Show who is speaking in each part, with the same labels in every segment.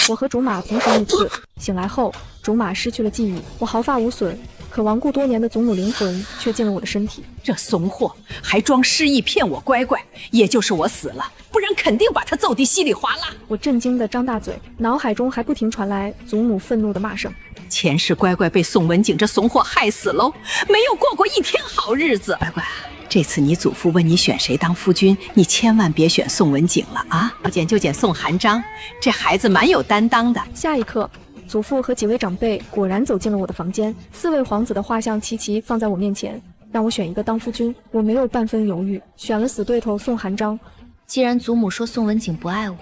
Speaker 1: 我和竹马同时遇刺，醒来后，竹马失去了记忆，我毫发无损，可亡故多年的祖母灵魂却进了我的身体。
Speaker 2: 这怂货还装失忆骗我乖乖，也就是我死了，不然肯定把他揍得稀里哗啦。
Speaker 1: 我震惊地张大嘴，脑海中还不停传来祖母愤怒的骂声。
Speaker 2: 前世乖乖被宋文景这怂货害死喽，没有过过一天好日子。乖乖，这次你祖父问你选谁当夫君，你千万别选宋文景了啊！要捡就捡宋寒章，这孩子蛮有担当的。
Speaker 1: 下一刻，祖父和几位长辈果然走进了我的房间，4位皇子的画像齐齐放在我面前，让我选一个当夫君。我没有半分犹豫，选了死对头宋寒章。
Speaker 3: 既然祖母说宋文景不爱我，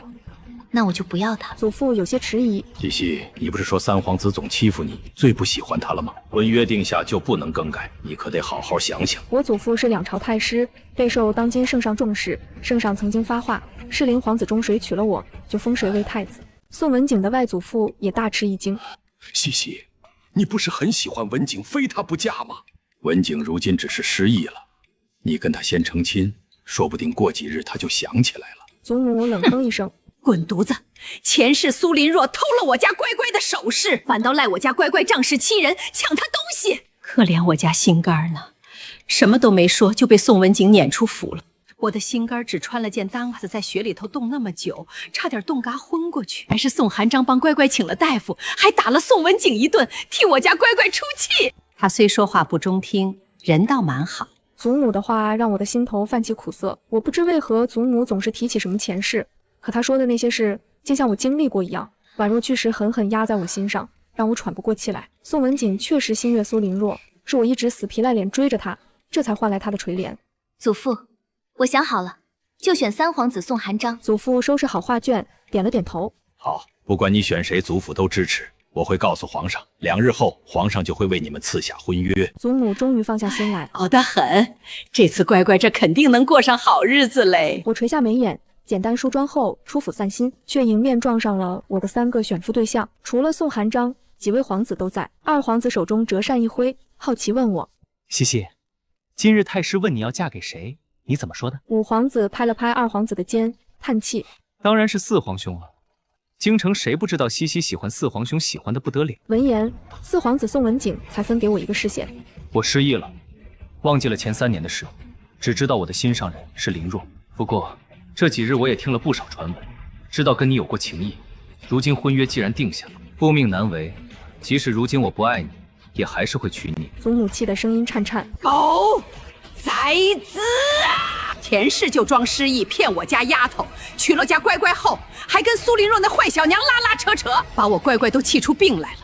Speaker 3: 那我就不要他。
Speaker 1: 祖父有些迟疑。
Speaker 4: 西西，你不是说三皇子总欺负你，最不喜欢他了吗？婚约定下就不能更改，你可得好好想想。
Speaker 1: 我祖父是2朝太师，备受当今圣上重视。圣上曾经发话，适龄皇子中谁娶了我，就封谁为太子。宋文景的外祖父也大吃一惊。
Speaker 5: 西西，你不是很喜欢文景，非他不嫁吗？
Speaker 4: 文景如今只是失忆了，你跟他先成亲，说不定过几日他就想起来了。
Speaker 1: 祖母冷哼一声。
Speaker 2: 滚犊子！前世苏林若偷了我家乖乖的首饰，反倒赖我家乖乖仗势欺人，抢他东西。可怜我家心肝呢，什么都没说就被宋文景撵出府了。我的心肝只穿了件单袜子，在雪里头冻那么久，差点冻嘎昏过去。还是宋寒章帮乖乖请了大夫，还打了宋文景一顿，替我家乖乖出气。他虽说话不中听，人倒蛮好。
Speaker 1: 祖母的话让我的心头泛起苦涩。我不知为何祖母总是提起什么前世，可她说的那些事竟像我经历过一样，宛若巨石狠狠压在我心上，让我喘不过气来。宋文景确实心悦苏林若，是我一直死皮赖脸追着他，这才换来他的垂怜。
Speaker 3: 祖父，我想好了，就选三皇子宋寒章。
Speaker 1: 祖父收拾好画卷，点了点头。
Speaker 4: 好，不管你选谁，祖父都支持。我会告诉皇上，2日后皇上就会为你们赐下婚约。
Speaker 1: 祖母终于放下心来，
Speaker 2: 好得很，这次乖乖这肯定能过上好日子嘞。
Speaker 1: 我垂下眉眼，简单梳妆后出府散心，却迎面撞上了我的3个选夫对象。除了宋寒章，几位皇子都在。2皇子手中折扇一挥，好奇问我：
Speaker 6: 西西，今日太师问你要嫁给谁，你怎么说的
Speaker 1: ？5皇子拍了拍2皇子的肩，叹气：
Speaker 6: 当然是4皇兄了。京城谁不知道西西喜欢4皇兄喜欢的不得了。
Speaker 1: 闻言，4皇子宋文景才分给我一个视线。
Speaker 6: 我失忆了，忘记了前3年的事，只知道我的心上人是林若。不过这几日我也听了不少传闻，知道跟你有过情谊。如今婚约既然定下，父命难违，即使如今我不爱你，也还是会娶你。
Speaker 1: 祖母气的声音颤颤：
Speaker 2: 狗崽子啊！前世就装失忆骗我家丫头，娶了家乖乖后，还跟苏林若那坏小娘拉拉扯扯，把我乖乖都气出病来了。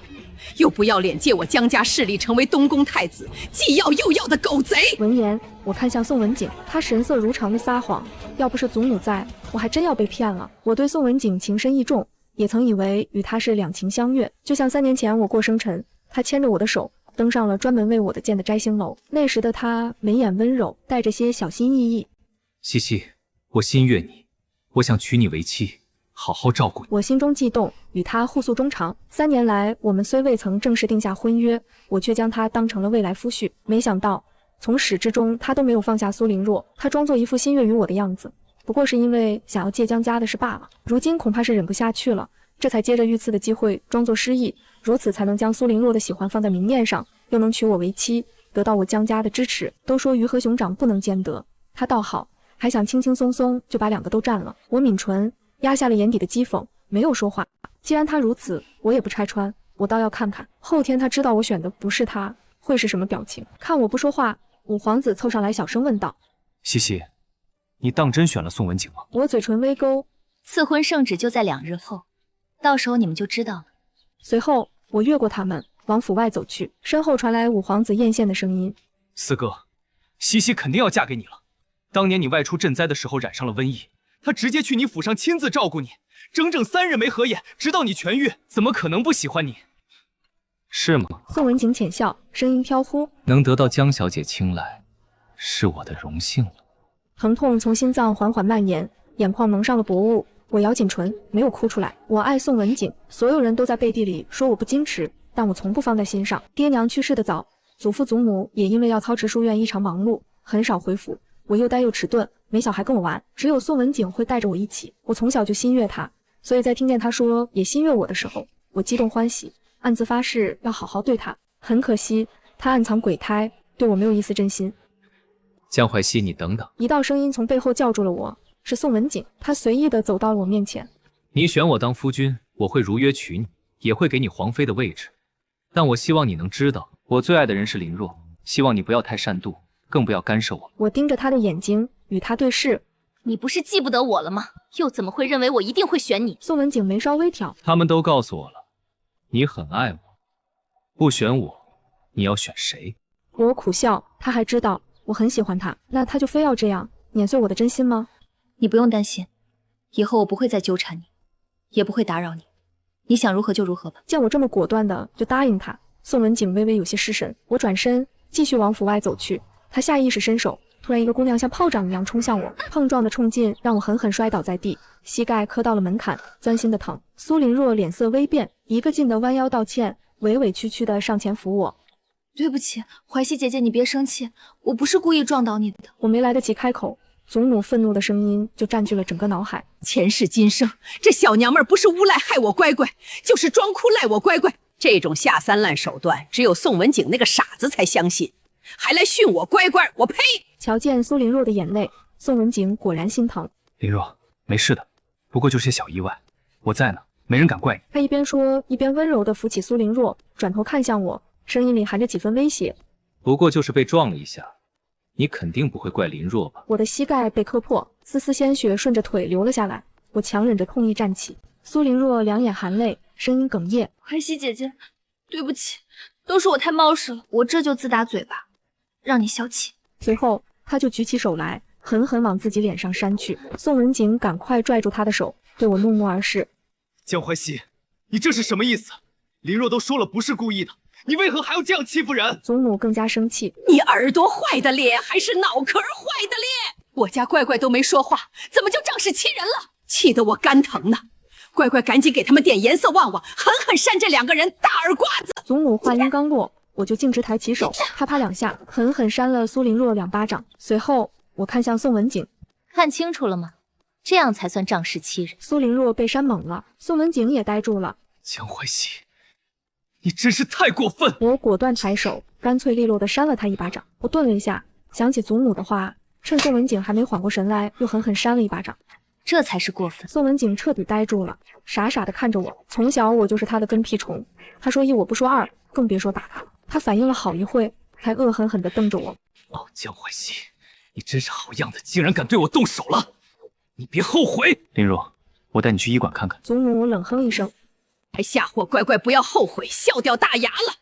Speaker 2: 又不要脸借我江家势力成为东宫太子，既要又要的狗贼！
Speaker 1: 闻言，我看向宋文景，他神色如常的撒谎。要不是祖母在，我还真要被骗了。我对宋文景情深意重，也曾以为与他是两情相悦，就像3年前我过生辰，他牵着我的手登上了专门为我的建的摘星楼。那时的他眉眼温柔，带着些小心翼翼。
Speaker 6: 西西，我心悦你，我想娶你为妻，好好照顾你。
Speaker 1: 我心中悸动，与他互诉衷肠。3年来，我们虽未曾正式定下婚约，我却将他当成了未来夫婿。没想到，从始至终，他都没有放下苏林若。他装作一副心悦于我的样子，不过是因为想要借江家的事罢了。如今恐怕是忍不下去了，这才借着遇刺的机会装作失忆，如此才能将苏林若的喜欢放在明面上，又能娶我为妻，得到我江家的支持。都说鱼和熊掌不能兼得，他倒好，还想轻轻松松就把2个都占了。我抿唇，压下了眼底的讥讽，没有说话。既然他如此，我也不拆穿，我倒要看看后天他知道我选的不是他，会是什么表情。看我不说话，5皇子凑上来小声问道：
Speaker 6: 西西，你当真选了宋文景吗？
Speaker 1: 我嘴唇微勾，
Speaker 3: 赐婚圣旨就在2日后，到时候你们就知道了。
Speaker 1: 随后我越过他们往府外走去，身后传来5皇子艳羡的声音：
Speaker 6: 四哥，西西肯定要嫁给你了。当年你外出赈灾的时候染上了瘟疫，他直接去你府上亲自照顾你，整整3日没合眼，直到你痊愈，怎么可能不喜欢你？是吗？
Speaker 1: 宋文景浅笑，声音飘忽：
Speaker 6: 能得到江小姐青睐，是我的荣幸了。
Speaker 1: 疼痛从心脏缓缓蔓延，眼眶蒙上了薄雾。我咬紧唇，没有哭出来。我爱宋文景，所有人都在背地里说我不矜持，但我从不放在心上。爹娘去世的早，祖父祖母也因为要操持书院异常忙碌，很少回府。我又呆又迟钝，没小孩跟我玩，只有宋文景会带着我一起。我从小就心悦他，所以在听见他说也心悦我的时候，我激动欢喜，暗自发誓要好好对他。很可惜，他暗藏鬼胎，对我没有一丝真心。
Speaker 6: 江淮西，你等等！
Speaker 1: 一道声音从背后叫住了我，是宋文景。他随意地走到了我面前。
Speaker 6: 你选我当夫君，我会如约娶你，也会给你皇妃的位置。但我希望你能知道，我最爱的人是林若，希望你不要太善妒，更不要干涉我。
Speaker 1: 我盯着他的眼睛，与他对视。
Speaker 3: 你不是记不得我了吗？又怎么会认为我一定会选你？
Speaker 1: 宋文景眉梢微挑，
Speaker 6: 他们都告诉我了，你很爱我，不选我，你要选谁？
Speaker 1: 我苦笑，他还知道我很喜欢他，那他就非要这样碾碎我的真心吗？
Speaker 3: 你不用担心，以后我不会再纠缠你，也不会打扰你，你想如何就如何吧。
Speaker 1: 见我这么果断的就答应他，宋文景微微有些失神。我转身继续往府外走去，他下意识伸手，突然一个姑娘像炮仗一样冲向我，碰撞的冲劲让我狠狠摔倒在地，膝盖磕到了门槛，钻心的疼。苏林若脸色微变，一个劲的弯腰道歉，委委屈屈的上前扶我。
Speaker 3: 对不起，淮西姐姐，你别生气，我不是故意撞倒你的。
Speaker 1: 我没来得及开口，祖母愤怒的声音就占据了整个脑海。
Speaker 2: 前世今生，这小娘们儿不是诬赖害我乖乖，就是装哭赖我乖乖。这种下三滥手段，只有宋文景那个傻子才相信，还来训我乖乖，我呸！
Speaker 1: 瞧见苏林若的眼泪，宋文景果然心疼。
Speaker 6: 林若，没事的，不过就是些小意外，我在呢，没人敢怪你。
Speaker 1: 他一边说，一边温柔地扶起苏林若，转头看向我，声音里含着几分威胁。
Speaker 6: 不过就是被撞了一下，你肯定不会怪林若吧？
Speaker 1: 我的膝盖被磕破，丝丝鲜血顺着腿流了下来，我强忍着痛意站起。苏林若两眼含泪，声音哽咽：“
Speaker 3: 淮西姐姐，对不起，都是我太冒失了，我这就自打嘴巴，让你消气。”
Speaker 1: 随后，他就举起手来，狠狠往自己脸上扇去。宋文景赶快拽住他的手，对我怒目而视：“
Speaker 7: 江淮西，你这是什么意思？林若都说了不是故意的，你为何还要这样欺负人？”
Speaker 1: 祖母更加生气：“
Speaker 2: 你耳朵坏的咧，还是脑壳坏的咧？我家乖乖都没说话，怎么就仗势欺人了？气得我肝疼呢！乖乖赶紧给他们点颜色旺旺，狠狠扇这两个人大耳刮子！”
Speaker 1: 祖母话音刚落，我就径直抬起手，啪啪两下，狠狠扇了苏林若2巴掌。随后，我看向宋文景：“
Speaker 3: 看清楚了吗？这样才算仗势欺人。”
Speaker 1: 苏林若被扇懵了，宋文景也呆住了。
Speaker 7: 江淮西，你真是太过分！
Speaker 1: 我果断抬手，干脆利落地扇了他1巴掌。我顿了一下，想起祖母的话，趁宋文景还没缓过神来，又狠狠扇了1巴掌。
Speaker 3: 这才是过分。
Speaker 1: 宋文景彻底呆住了，傻傻地看着我。从小我就是他的跟屁虫，他说一我不说二，更别说打他。他反应了好一会，才恶狠狠地瞪着我。
Speaker 7: 哦，江淮西，你真是好样的，竟然敢对我动手了！你别后悔。
Speaker 6: 林若，我带你去医馆看看。
Speaker 1: 祖母冷哼一声，
Speaker 2: 还吓唬乖乖不要后悔，笑掉大牙了。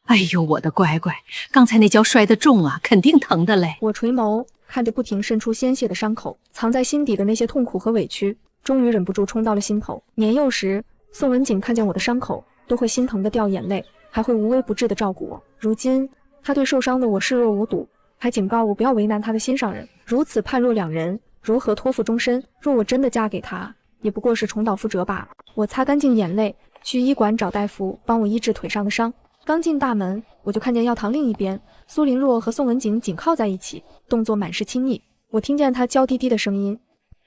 Speaker 2: 哎呦，我的乖乖，刚才那跤摔得重啊，肯定疼的嘞。
Speaker 1: 我垂眸看着不停渗出鲜血的伤口，藏在心底的那些痛苦和委屈，终于忍不住冲到了心头。年幼时，宋文景看见我的伤口，都会心疼的掉眼泪，还会无微不至的照顾我。如今，他对受伤的我视若无睹，还警告我不要为难他的心上人。如此判若两人，如何托付终身？若我真的嫁给他，也不过是重蹈覆辙罢了。我擦干净眼泪，去医馆找大夫帮我医治腿上的伤。刚进大门，我就看见药堂另一边，苏林若和宋文景紧靠在一起，动作满是亲昵。我听见他娇滴滴的声音：“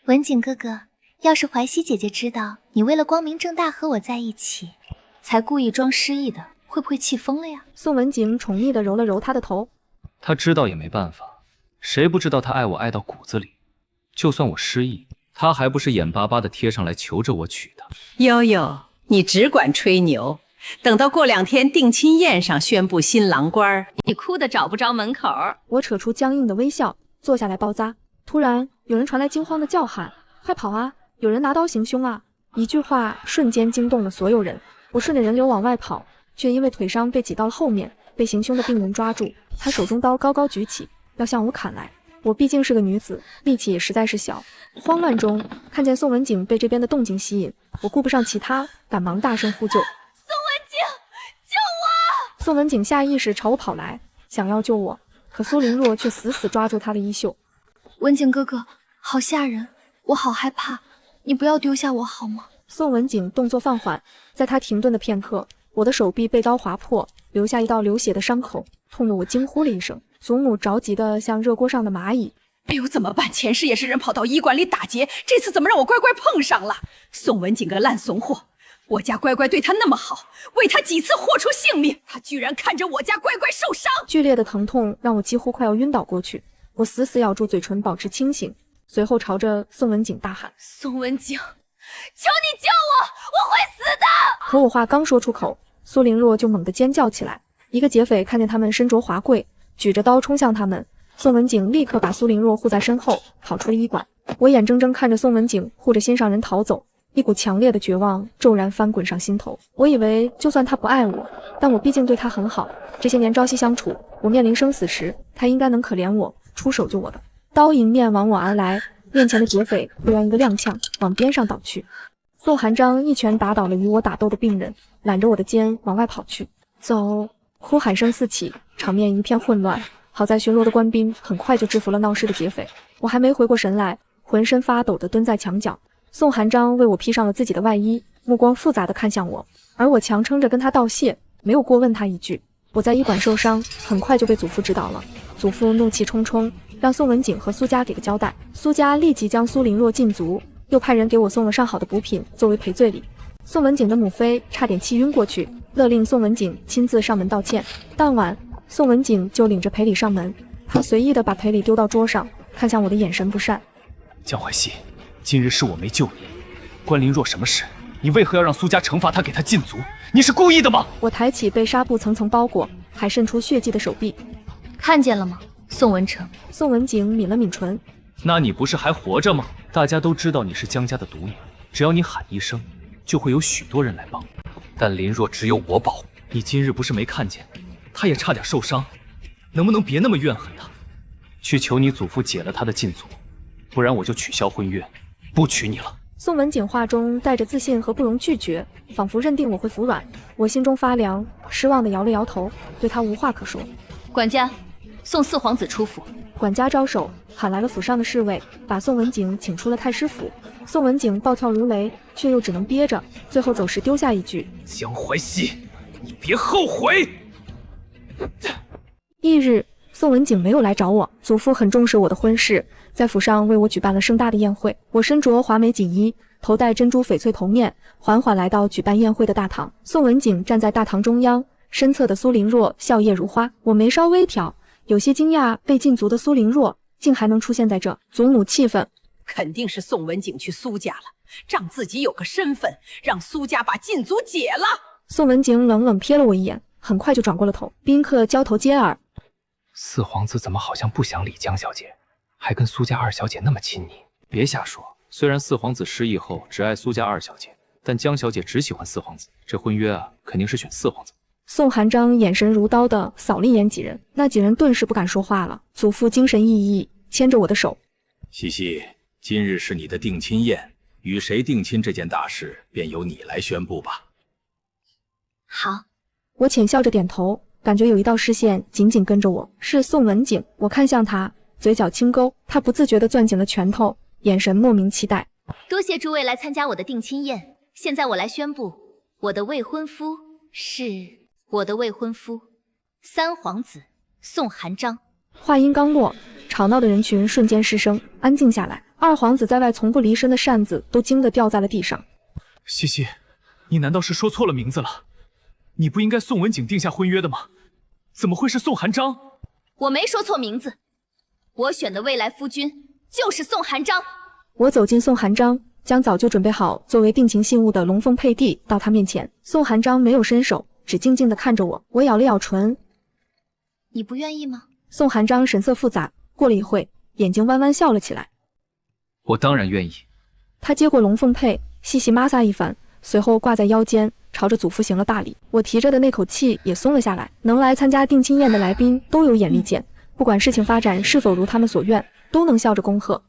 Speaker 3: 文景哥哥，要是淮西姐姐知道你为了光明正大和我在一起，才故意装失忆的，会不会气疯了呀？”
Speaker 1: 宋文景宠溺地揉了揉他的头：“
Speaker 6: 他知道也没办法，谁不知道他爱我爱到骨子里？就算我失忆，他还不是眼巴巴地贴上来求着我娶她？”
Speaker 2: 悠悠，你只管吹牛。等到过2天定亲宴上宣布新郎官，
Speaker 3: 你哭得找不着门口。
Speaker 1: 我扯出僵硬的微笑，坐下来包扎。突然，有人传来惊慌的叫喊：“快跑啊！有人拿刀行凶啊！”一句话瞬间惊动了所有人。我顺着人流往外跑，却因为腿伤被挤到了后面，被行凶的病人抓住。他手中刀高高举起，要向我砍来。我毕竟是个女子，力气也实在是小。慌乱中，看见宋文景被这边的动静吸引，我顾不上其他，赶忙大声呼救。宋文景下意识朝我跑来，想要救我，可苏林若却死死抓住他的衣袖。
Speaker 3: 文景哥哥，好吓人，我好害怕，你不要丢下我好吗？
Speaker 1: 宋文景动作放缓，在他停顿的片刻，我的手臂被刀划破，留下一道流血的伤口，痛得我惊呼了一声。祖母着急得像热锅上的蚂蚁，
Speaker 2: 哎呦，怎么办？前世也是人跑到医馆里打劫，这次怎么让我乖乖碰上了？宋文锦个烂怂货，我家乖乖对他那么好，为他几次豁出性命，他居然看着我家乖乖受伤。
Speaker 1: 剧烈的疼痛让我几乎快要晕倒过去，我死死咬住嘴唇保持清醒，随后朝着宋文锦大喊：
Speaker 2: 宋文锦，求你救我，我会死的！
Speaker 1: 可我话刚说出口，苏林若就猛地尖叫起来。一个劫匪看见他们身着华贵，举着刀冲向他们，宋文景立刻把苏林若护在身后，跑出了医馆。我眼睁睁看着宋文景护着心上人逃走，一股强烈的绝望骤然翻滚上心头。我以为就算他不爱我，但我毕竟对他很好，这些年朝夕相处，我面临生死时，他应该能可怜我，出手救我的。刀迎面往我而来，面前的劫匪突然一个踉跄，往边上倒去。宋寒章一拳打倒了与我打斗的病人，揽着我的肩往外跑去。走！哭喊声四起，场面一片混乱。好在巡逻的官兵很快就制服了闹事的劫匪。我还没回过神来，浑身发抖地蹲在墙角。宋寒章为我披上了自己的外衣，目光复杂地看向我，而我强撑着跟他道谢，没有过问他一句。我在医馆受伤，很快就被祖父知道了。祖父怒气冲冲，让宋文景和苏家给个交代。苏家立即将苏林若禁足，又派人给我送了上好的补品作为赔罪礼。宋文景的母妃差点气晕过去，勒令宋文景亲自上门道歉。当晚，宋文景就领着赔礼上门，他随意地把赔礼丢到桌上，看向我的眼神不善。
Speaker 6: 江淮西，今日是我没救你，关林若什么事？你为何要让苏家惩罚他，给他禁足？你是故意的吗？
Speaker 1: 我抬起被纱布层层包裹，还渗出血迹的手臂。
Speaker 3: 看见了吗，宋文成？
Speaker 1: 宋文景抿了抿唇。
Speaker 6: 那你不是还活着吗？大家都知道你是江家的独女，只要你喊一声，就会有许多人来帮。但林若只有我保。你今日不是没看见，他也差点受伤，能不能别那么怨恨他？去求你祖父解了他的禁足，不然我就取消婚约，不娶你了。
Speaker 1: 宋文景话中带着自信和不容拒绝，仿佛认定我会服软。我心中发凉，失望地摇了摇头，对他无话可说。
Speaker 3: 管家，送四皇子出府。
Speaker 1: 管家招手喊来了府上的侍卫，把宋文景请出了太师府。宋文景暴跳如雷，却又只能憋着，最后走时丢下一句：
Speaker 6: 江淮西，你别后悔。
Speaker 1: 翌日，宋文景没有来找我，祖父很重视我的婚事，在府上为我举办了盛大的宴会。我身着华美锦衣，头戴珍珠翡翠头面，缓缓来到举办宴会的大堂。宋文景站在大堂中央，身侧的苏林若笑靥如花。我眉梢微挑，有些惊讶，被禁足的苏林若竟还能出现在这。祖母气愤，
Speaker 2: 肯定是宋文景去苏家了，让自己有个身份，让苏家把禁足解了。
Speaker 1: 宋文景冷冷瞥了我一眼，很快就转过了头。宾客交头接耳，
Speaker 6: 四皇子怎么好像不想理江小姐，还跟苏家二小姐那么亲昵？别瞎说，虽然四皇子失忆后只爱苏家二小姐，但江小姐只喜欢四皇子，这婚约啊，肯定是选四皇子。
Speaker 1: 宋寒章眼神如刀地扫了一眼几人，那几人顿时不敢说话了。祖父精神奕奕，牵着我的手：
Speaker 4: 西西，今日是你的定亲宴，与谁定亲这件大事，便由你来宣布吧。
Speaker 3: 好。
Speaker 1: 我浅笑着点头，感觉有一道视线紧紧跟着我，是宋文景。我看向他，嘴角轻勾，他不自觉地攥紧了拳头，眼神莫名期待。
Speaker 3: 多谢诸位来参加我的定亲宴，现在我来宣布，我的未婚夫三皇子宋寒章。
Speaker 1: 话音刚落，吵闹的人群瞬间失声，安静下来。二皇子在外从不离身的扇子都惊得掉在了地上。
Speaker 7: 西西，你难道是说错了名字了？你不应该宋文景定下婚约的吗？怎么会是宋寒章？
Speaker 3: 我没说错名字，我选的未来夫君就是宋寒章。
Speaker 1: 我走进宋寒章，将早就准备好作为定情信物的龙凤佩递到他面前。宋寒章没有伸手，只静静地看着我。我咬了咬唇，
Speaker 3: 你不愿意吗？
Speaker 1: 宋寒章神色复杂，过了一会，眼睛弯弯笑了起来。
Speaker 6: 我当然愿意。
Speaker 1: 他接过龙凤佩，细细摩挲一番，随后挂在腰间，朝着祖父行了大礼。我提着的那口气也松了下来。能来参加定亲宴的来宾都有眼力见，不管事情发展是否如他们所愿，都能笑着恭贺。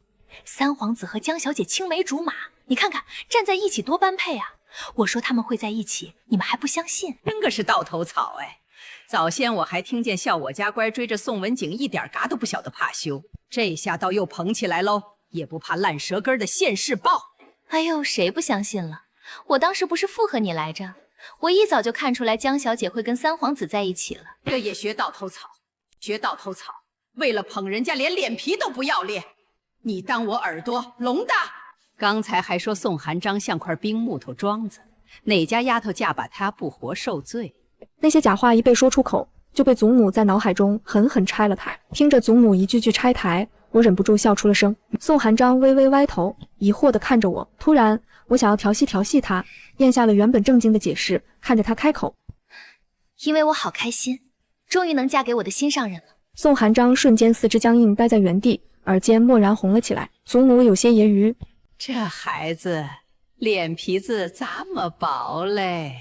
Speaker 3: 三皇子和江小姐青梅竹马，你看看站在一起多般配啊！我说他们会在一起，你们还不相信？
Speaker 2: 真个是倒头草哎！早先我还听见笑我家乖追着宋文景一点嘎都不晓得怕羞，这下倒又捧起来喽，也不怕烂舌根的现世报。
Speaker 3: 哎呦，谁不相信了？我当时不是附和你来着？我一早就看出来江小姐会跟三皇子在一起了。
Speaker 2: 这也学倒头草，学倒头草。为了捧人家连脸皮都不要脸。你当我耳朵聋的？刚才还说宋寒章像块冰木头桩子，哪家丫头嫁把他不活受罪？
Speaker 1: 那些假话一被说出口，就被祖母在脑海中狠狠拆了台。听着祖母一句句拆台，我忍不住笑出了声。宋寒章微微歪头，疑惑地看着我。突然，我想要调戏他，咽下了原本正经的解释，看着他开口：“
Speaker 3: 因为我好开心，终于能嫁给我的心上人了。”
Speaker 1: 宋寒章瞬间四肢僵硬，呆在原地，耳尖蓦然红了起来。祖母有些揶揄：“
Speaker 2: 这孩子脸皮子这么薄嘞。”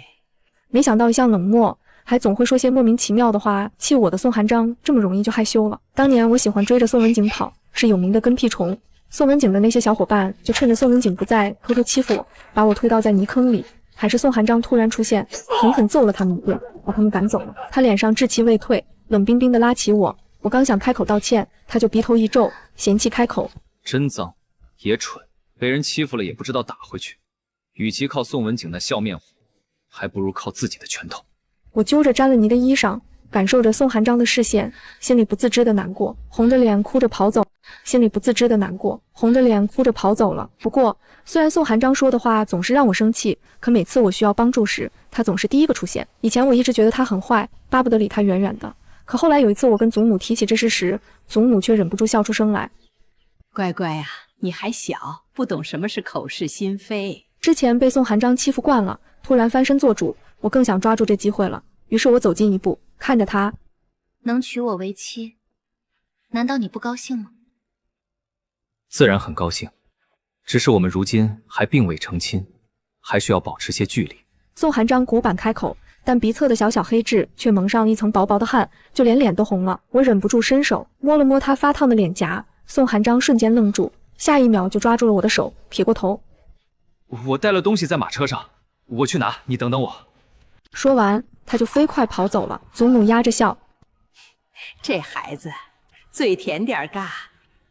Speaker 1: 没想到一向冷漠，还总会说些莫名其妙的话，气我的宋寒章这么容易就害羞了。当年我喜欢追着宋文景跑，是有名的跟屁虫。宋文景的那些小伙伴就趁着宋文景不在，偷偷欺负我，把我推到在泥坑里。还是宋寒章突然出现，狠狠揍了他们一顿，把他们赶走了。他脸上稚气未退，冷冰冰的拉起我。我刚想开口道歉，他就鼻头一皱，嫌弃开口：“
Speaker 6: 真脏，也蠢，被人欺负了也不知道打回去。与其靠宋文景那笑面虎，还不如靠自己的拳头。”
Speaker 1: 我揪着沾了泥的衣裳，感受着宋寒章的视线，心里不自知的难过，红着脸哭着跑走。不过，虽然宋寒章说的话总是让我生气，可每次我需要帮助时，他总是第一个出现。以前我一直觉得他很坏，巴不得离他远远的。可后来有一次我跟祖母提起这事时，祖母却忍不住笑出声来：“
Speaker 2: 乖乖啊，你还小，不懂什么是口是心非。”
Speaker 1: 之前被宋寒章欺负惯了，突然翻身做主，我更想抓住这机会了。于是我走近一步，看着他：“
Speaker 3: 能娶我为妻，难道你不高兴吗？”
Speaker 6: 自然很高兴，只是我们如今还并未成亲，还需要保持些距离。
Speaker 1: 宋寒章古板开口，但鼻侧的小黑痣却蒙上一层薄薄的汗，就连脸都红了。我忍不住伸手摸了摸他发烫的脸颊，宋寒章瞬间愣住，下一秒就抓住了我的手，撇过头：“
Speaker 6: 我带了东西在马车上，我去拿，你等等我。”
Speaker 1: 说完，他就飞快跑走了。祖母压着笑：“
Speaker 2: 这孩子嘴甜点嘎，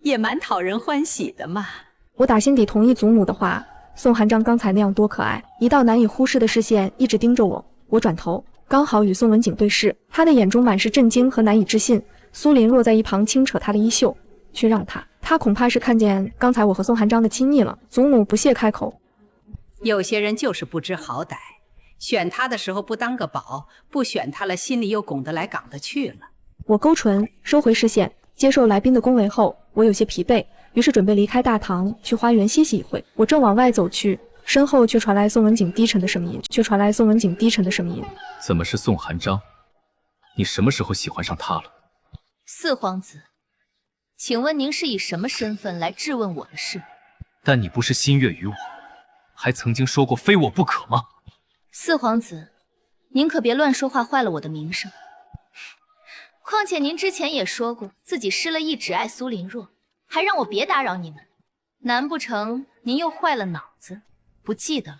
Speaker 2: 也蛮讨人欢喜的嘛。”
Speaker 1: 我打心底同意祖母的话，宋寒章刚才那样多可爱，一道难以忽视的视线一直盯着我。我转头，刚好与宋文景对视，他的眼中满是震惊和难以置信。苏林若在一旁轻扯他的衣袖，却让他恐怕是看见刚才我和宋寒章的亲昵了。祖母不屑开口：“
Speaker 2: 有些人就是不知好歹，选他的时候不当个宝，不选他了心里又拱得来港得去了。”
Speaker 1: 我勾唇，收回视线，接受来宾的恭维后，我有些疲惫，于是准备离开大堂，去花园歇息一会。我正往外走去，身后却传来宋文景低沉的声音：“
Speaker 6: 怎么是宋寒章？你什么时候喜欢上他了？”
Speaker 3: 四皇子，请问您是以什么身份来质问我的事？
Speaker 6: 但你不是心悦于我，还曾经说过非我不可吗？
Speaker 3: 四皇子，您可别乱说话，坏了我的名声。况且您之前也说过自己失了忆，只爱苏林若，还让我别打扰你们。难不成您又坏了脑子，不记得了？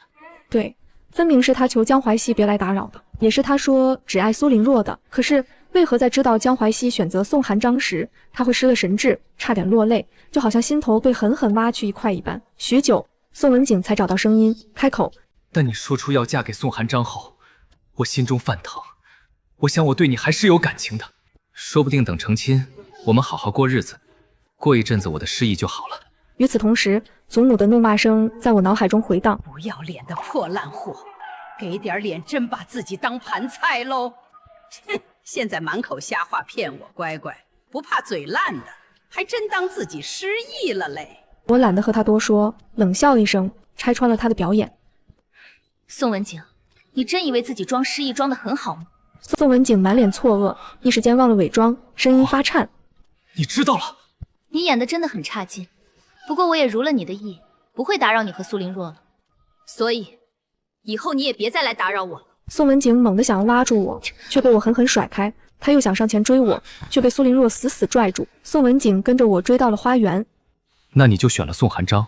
Speaker 1: 对，分明是他求江淮西别来打扰的，也是他说只爱苏林若的。可是为何在知道江淮西选择宋寒章时，他会失了神智，差点落泪，就好像心头被狠狠挖去一块一般。许久，宋文景才找到声音，开口：“
Speaker 6: 但你说出要嫁给宋寒章后，我心中犯疼。我想我对你还是有感情的，说不定等成亲，我们好好过日子，过一阵子我的失忆就好了。”
Speaker 1: 与此同时，祖母的怒骂声在我脑海中回荡：“
Speaker 2: 不要脸的破烂货，给点脸真把自己当盘菜喽！哼，现在满口瞎话骗我，乖乖，不怕嘴烂的，还真当自己失忆了嘞。”
Speaker 1: 我懒得和他多说，冷笑一声，拆穿了他的表演：“
Speaker 3: 宋文景，你真以为自己装失忆装得很好吗？”
Speaker 1: 宋文景满脸错愕，一时间忘了伪装，声音发颤：“
Speaker 6: 你知道了？
Speaker 3: 你演的真的很差劲。不过我也如了你的意，不会打扰你和苏林若了，所以以后你也别再来打扰我了。”
Speaker 1: 宋文景猛地想要拉住我，却被我狠狠甩开。他又想上前追我，却被苏林若死死拽住。宋文景跟着我追到了花园。
Speaker 6: 那你就选了宋寒章，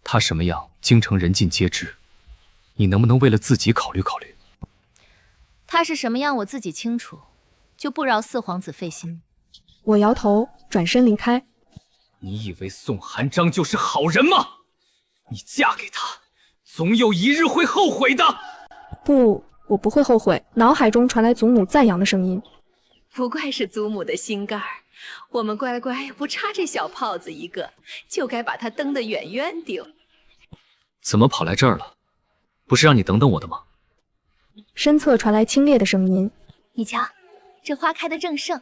Speaker 6: 他什么样，京城人尽皆知。你能不能为了自己考虑考虑？
Speaker 3: 他是什么样我自己清楚，就不饶四皇子费心。
Speaker 1: 我摇头，转身离开。
Speaker 6: 你以为宋寒章就是好人吗？你嫁给他，总有一日会后悔的。
Speaker 1: 不，我不会后悔。脑海中传来祖母赞扬的声音：“
Speaker 2: 不怪是祖母的心肝儿，我们乖乖不差这小炮子一个，就该把他蹬得远远丢。
Speaker 6: 怎么跑来这儿了？不是让你等等我的吗？
Speaker 1: 身侧传来清冽的声音。
Speaker 3: 你瞧，这花开得正盛。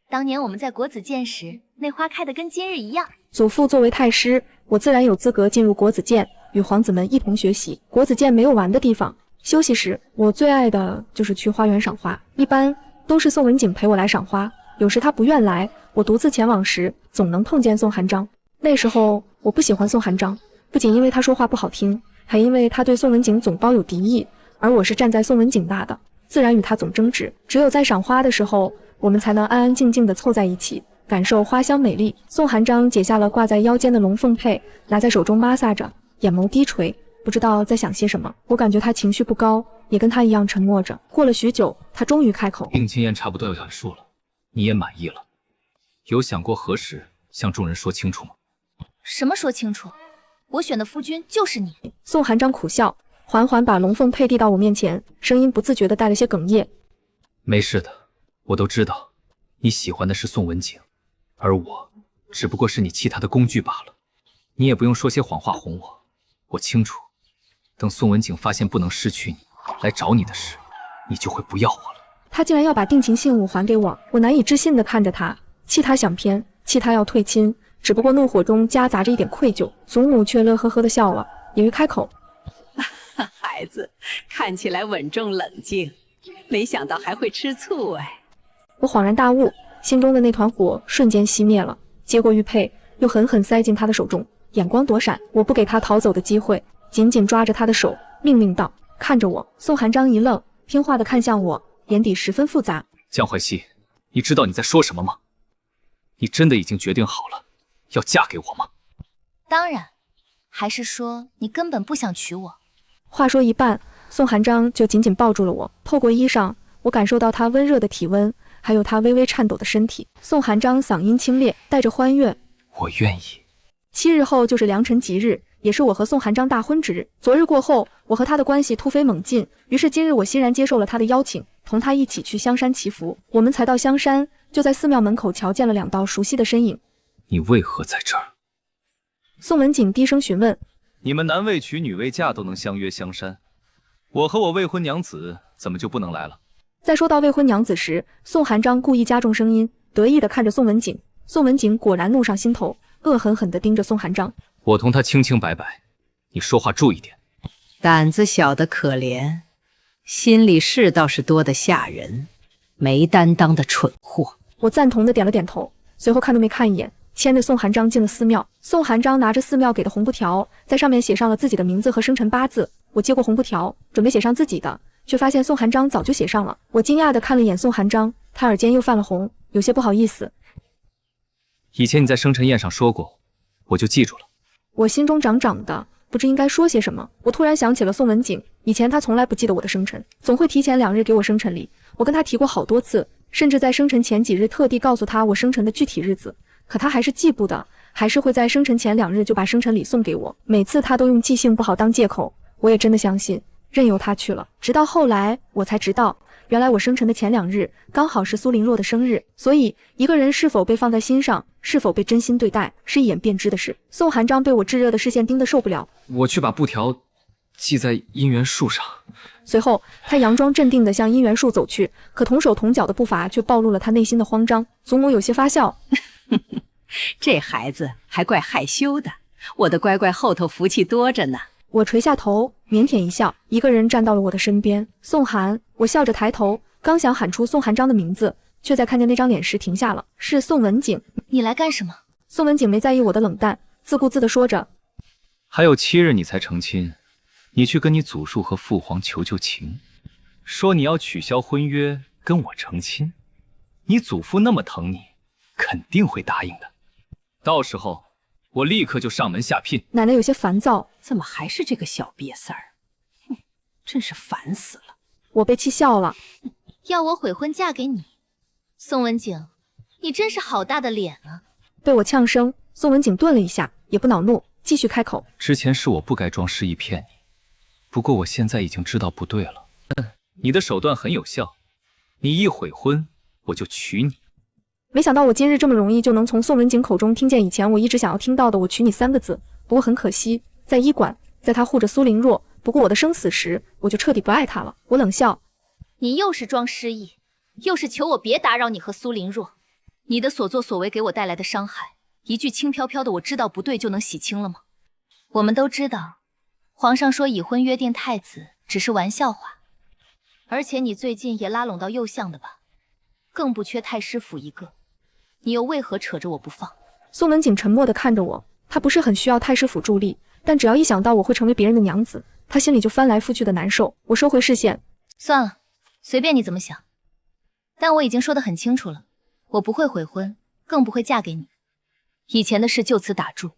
Speaker 3: 当年我们在国子监时，那花开得跟今日一样。
Speaker 1: 祖父作为太师，我自然有资格进入国子监，与皇子们一同学习。国子监没有玩的地方，休息时我最爱的就是去花园赏花，一般都是宋文景陪我来赏花。有时他不愿来，我独自前往时，总能碰见宋寒章。那时候我不喜欢宋寒章，不仅因为他说话不好听，还因为他对宋文景总抱有敌意，而我是站在宋文景那的，自然与他总争执。只有在赏花的时候，我们才能安安静静地凑在一起，感受花香美丽。宋寒章解下了挂在腰间的龙凤佩，拿在手中摩挲着，眼眸低垂，不知道在想些什么。我感觉他情绪不高，也跟他一样沉默着。过了许久，他终于开口：
Speaker 6: 定亲宴差不多要结束了，你也满意了，有想过何时向众人说清楚吗？
Speaker 3: 什么说清楚？我选的夫君就是你。
Speaker 1: 宋寒章苦笑，缓缓把龙凤佩递到我面前，声音不自觉地带了些哽咽。
Speaker 6: 没事的，我都知道，你喜欢的是宋文景，而我只不过是你气他的工具罢了。你也不用说些谎话哄我，我清楚，等宋文景发现不能失去你，来找你的时，你就会不要我了。
Speaker 1: 他竟然要把定情信物还给我，我难以置信地看着他，气他想偏，气他要退亲，只不过怒火中夹杂着一点愧疚。祖母却乐呵呵地笑了，也欲开口：
Speaker 2: 孩子看起来稳重冷静，没想到还会吃醋哎。
Speaker 1: 我恍然大悟，心中的那团火瞬间熄灭了，接过玉佩，又狠狠塞进他的手中，眼光躲闪。我不给他逃走的机会，紧紧抓着他的手，命令道：看着我。宋寒章一愣，听话地看向我，眼底十分复杂。
Speaker 6: 江淮西，你知道你在说什么吗？你真的已经决定好了要嫁给我吗？
Speaker 3: 当然，还是说你根本不想娶我？
Speaker 1: 话说一半，宋寒章就紧紧抱住了我，透过衣裳，我感受到他温热的体温，还有他微微颤抖的身体。宋寒章嗓音清冽，带着欢悦：
Speaker 6: 我愿意。
Speaker 1: 7日后就是良辰吉日，也是我和宋寒章大婚之日。昨日过后，我和他的关系突飞猛进，于是今日我欣然接受了他的邀请，同他一起去香山祈福。我们才到香山，就在寺庙门口瞧见了2道熟悉的身影。
Speaker 6: 你为何在这儿？
Speaker 1: 宋文景低声询问。
Speaker 6: 你们男未娶女未嫁都能相约香山，我和我未婚娘子怎么就不能来了？
Speaker 1: 在说到未婚娘子时，宋寒章故意加重声音，得意地看着宋文景。宋文景果然怒上心头，恶狠狠地盯着宋寒章。
Speaker 6: 我同他清清白白，你说话注意点。
Speaker 2: 胆子小的可怜，心里事倒是多得吓人，没担当的蠢货。
Speaker 1: 我赞同地点了点头，随后看都没看一眼，牵着宋寒章进了寺庙。宋寒章拿着寺庙给的红布条，在上面写上了自己的名字和生辰八字。我接过红布条，准备写上自己的，却发现宋寒章早就写上了。我惊讶地看了一眼宋寒章，他耳尖又泛了红，有些不好意思。
Speaker 6: 以前你在生辰宴上说过，我就记住了。
Speaker 1: 我心中长长的，不知应该说些什么。我突然想起了宋文景，以前他从来不记得我的生辰，总会提前2日给我生辰礼。我跟他提过好多次，甚至在生辰前几日特地告诉他我生辰的具体日子，可他还是记不得，还是会在生辰前2日就把生辰礼送给我。每次他都用记性不好当借口，我也真的相信，任由他去了。直到后来我才知道，原来我生辰的前2日刚好是苏林若的生日，所以一个人是否被放在心上，是否被真心对待，是一眼便知的事。宋寒章被我炙热的视线盯得受不了，
Speaker 6: 我去把布条系在姻缘树上。
Speaker 1: 随后他佯装镇定地向姻缘树走去，可同手同脚的步伐却暴露了他内心的慌张。祖母有些发笑，
Speaker 2: 这孩子还怪害羞的，我的乖乖后头福气多着呢。
Speaker 1: 我垂下头，腼腆一笑，一个人站到了我的身边。宋寒，我笑着抬头，刚想喊出宋寒章的名字，却在看见那张脸时停下了。是宋文景。
Speaker 3: 你来干什么？
Speaker 1: 宋文景没在意我的冷淡，自顾自地说着。
Speaker 6: 还有7日你才成亲，你去跟你祖叔和父皇求求情，说你要取消婚约跟我成亲。你祖父那么疼你，肯定会答应的。到时候我立刻就上门下聘。
Speaker 1: 奶奶有些烦躁，
Speaker 2: 怎么还是这个小瘪三儿？哼，真是烦死了。
Speaker 1: 我被气笑了。
Speaker 3: 要我悔婚嫁给你？宋文景，你真是好大的脸啊！
Speaker 1: 被我呛声，宋文景顿了一下，也不恼怒，继续开口。
Speaker 6: 之前是我不该装失忆骗你，不过我现在已经知道不对了。你的手段很有效，你一悔婚，我就娶你。
Speaker 1: 没想到我今日这么容易就能从宋文景口中听见以前我一直想要听到的"我娶你"3个字。不过很可惜，在医馆，在他护着苏林若，不顾我的生死时，我就彻底不爱他了。我冷笑：
Speaker 3: 你又是装失忆，又是求我别打扰你和苏林若。你的所作所为给我带来的伤害，一句轻飘飘的"我知道不对"就能洗清了吗？我们都知道，皇上说已婚约定太子只是玩笑话，而且你最近也拉拢到右相的吧，更不缺太师府一个，你又为何扯着我不放？
Speaker 1: 宋文景沉默地看着我，他不是很需要太师府助力，但只要一想到我会成为别人的娘子，他心里就翻来覆去的难受。我收回视线，
Speaker 3: 算了，随便你怎么想，但我已经说得很清楚了，我不会悔婚，更不会嫁给你。以前的事就此打住，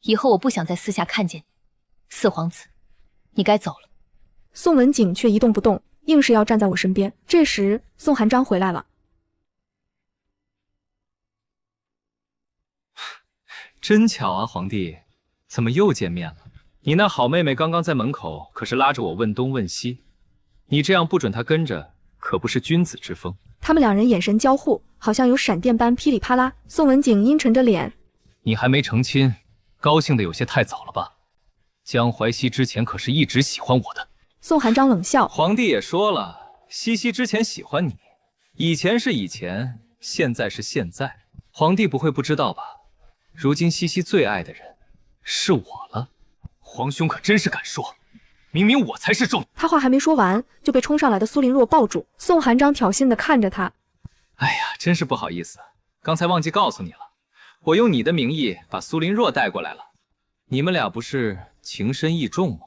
Speaker 3: 以后我不想在私下看见你。四皇子，你该走了。
Speaker 1: 宋文景却一动不动，硬是要站在我身边。这时，宋寒章回来了。
Speaker 6: 真巧啊，皇帝，怎么又见面了？你那好妹妹刚刚在门口可是拉着我问东问西，你这样不准她跟着，可不是君子之风。
Speaker 1: 他们两人眼神交互，好像有闪电般噼里啪啦。宋文景阴沉着脸：
Speaker 6: 你还没成亲，高兴的有些太早了吧？江淮西之前可是一直喜欢我的。
Speaker 1: 宋寒章冷笑：
Speaker 6: 皇帝也说了，西西之前喜欢你，以前是以前，现在是现在。皇帝不会不知道吧？如今西西最爱的人是我了。
Speaker 7: 皇兄可真是敢说，明明我才是重。
Speaker 1: 他话还没说完，就被冲上来的苏林若抱住。宋寒章挑衅地看着他：
Speaker 6: 哎呀，真是不好意思，刚才忘记告诉你了，我用你的名义把苏林若带过来了。你们俩不是情深意重吗？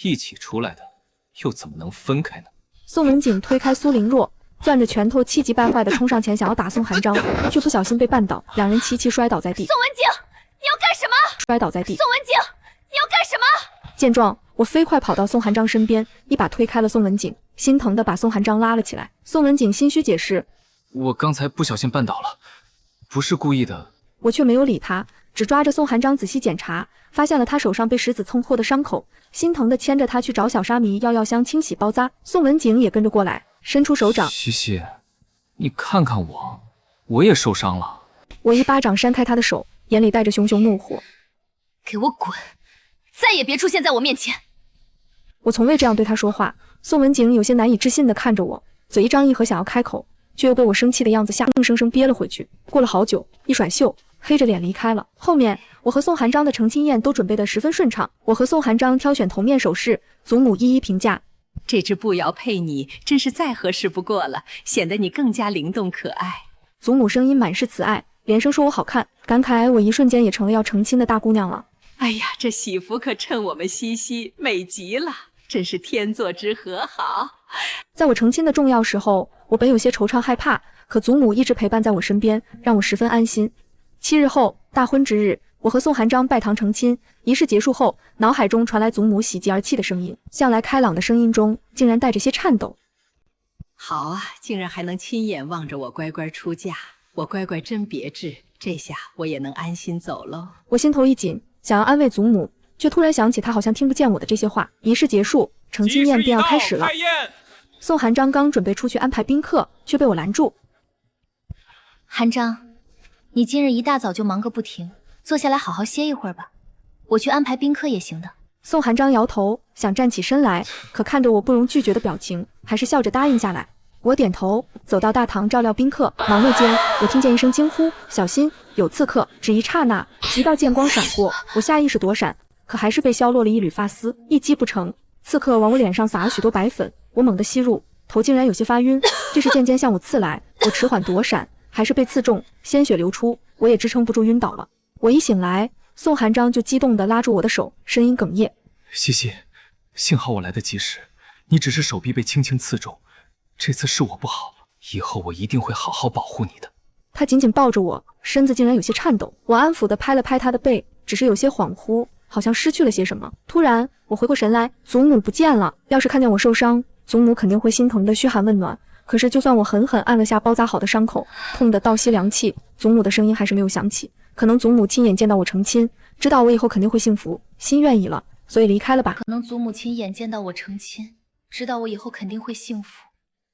Speaker 6: 一起出来的，又怎么能分开呢？
Speaker 1: 宋文景推开苏林若，攥着拳头，气急败坏地冲上前想要打宋寒章，却不小心被绊倒，两人齐齐摔倒在地。
Speaker 3: 宋文景，你要干什么？
Speaker 1: 摔倒在地。
Speaker 3: 宋文景，你要干什么？
Speaker 1: 见状，我飞快跑到宋寒章身边，一把推开了宋文景，心疼地把宋寒章拉了起来。宋文景心虚解释：
Speaker 6: 我刚才不小心绊倒了，不是故意的。
Speaker 1: 我却没有理他，只抓着宋寒章仔细检查，发现了他手上被石子蹭破的伤口，心疼地牵着他去找小沙弥要药箱清洗包扎。宋文景也跟着过来，伸出手掌：
Speaker 6: 西西，你看看我，我也受伤了。
Speaker 1: 我一巴掌扇开他的手，眼里带着熊熊怒火：
Speaker 3: 给我滚，再也别出现在我面前！
Speaker 1: 我从未这样对他说话。宋文景有些难以置信地看着我，嘴一张一合想要开口，却又被我生气的样子吓硬生生憋了回去。过了好久，一甩袖，黑着脸离开了。后面我和宋寒章的成亲宴都准备得十分顺畅，我和宋寒章挑选头面首饰，祖母一一评价：
Speaker 2: 这只步摇配你，真是再合适不过了，显得你更加灵动可爱。
Speaker 1: 祖母声音满是慈爱，连声说我好看，感慨我一瞬间也成了要成亲的大姑娘了。
Speaker 2: 哎呀，这喜服可衬我们西西，美极了，真是天作之合好。
Speaker 1: 在我成亲的重要时候，我本有些惆怅害怕，可祖母一直陪伴在我身边，让我十分安心。7日后，大婚之日，我和宋寒章拜堂成亲。仪式结束后，脑海中传来祖母喜极而泣的声音，向来开朗的声音中竟然带着些颤抖。
Speaker 2: 好啊，竟然还能亲眼望着我乖乖出嫁，我乖乖真别致，这下我也能安心走喽。
Speaker 1: 我心头一紧，想要安慰祖母，却突然想起她好像听不见我的这些话。仪式结束，成亲宴便要开始了。宋寒章刚准备出去安排宾客，却被我拦住。
Speaker 3: 寒章，你今日一大早就忙个不停，坐下来好好歇一会儿吧，我去安排宾客也行的。
Speaker 1: 宋寒章摇头，想站起身来，可看着我不容拒绝的表情，还是笑着答应下来。我点头，走到大堂照料宾客。忙碌间，我听见一声惊呼：“小心，有刺客！”只一刹那，一道剑光闪过，我下意识躲闪，可还是被削落了一缕发丝，一击不成。刺客往我脸上撒了许多白粉，我猛地吸入，头竟然有些发晕。这是剑尖向我刺来，我迟缓躲闪，还是被刺中，鲜血流出，我也支撑不住晕倒了。我一醒来，宋寒章就激动地拉住我的手，声音哽咽：“
Speaker 7: 西西，幸好我来得及时，你只是手臂被轻轻刺中，这次是我不好，以后我一定会好好保护你的。”
Speaker 1: 他紧紧抱着我，身子竟然有些颤抖。我安抚地拍了拍他的背，只是有些恍惚，好像失去了些什么。突然，我回过神来，祖母不见了。要是看见我受伤，祖母肯定会心疼地嘘寒问暖。可是，就算我狠狠按了下包扎好的伤口，痛得倒吸凉气，祖母的声音还是没有响起。可能祖母亲眼见到我成亲，知道我以后肯定会幸福，心愿已了，所以离开了吧。
Speaker 3: 可能祖母亲眼见到我成亲，知道我以后肯定会幸福，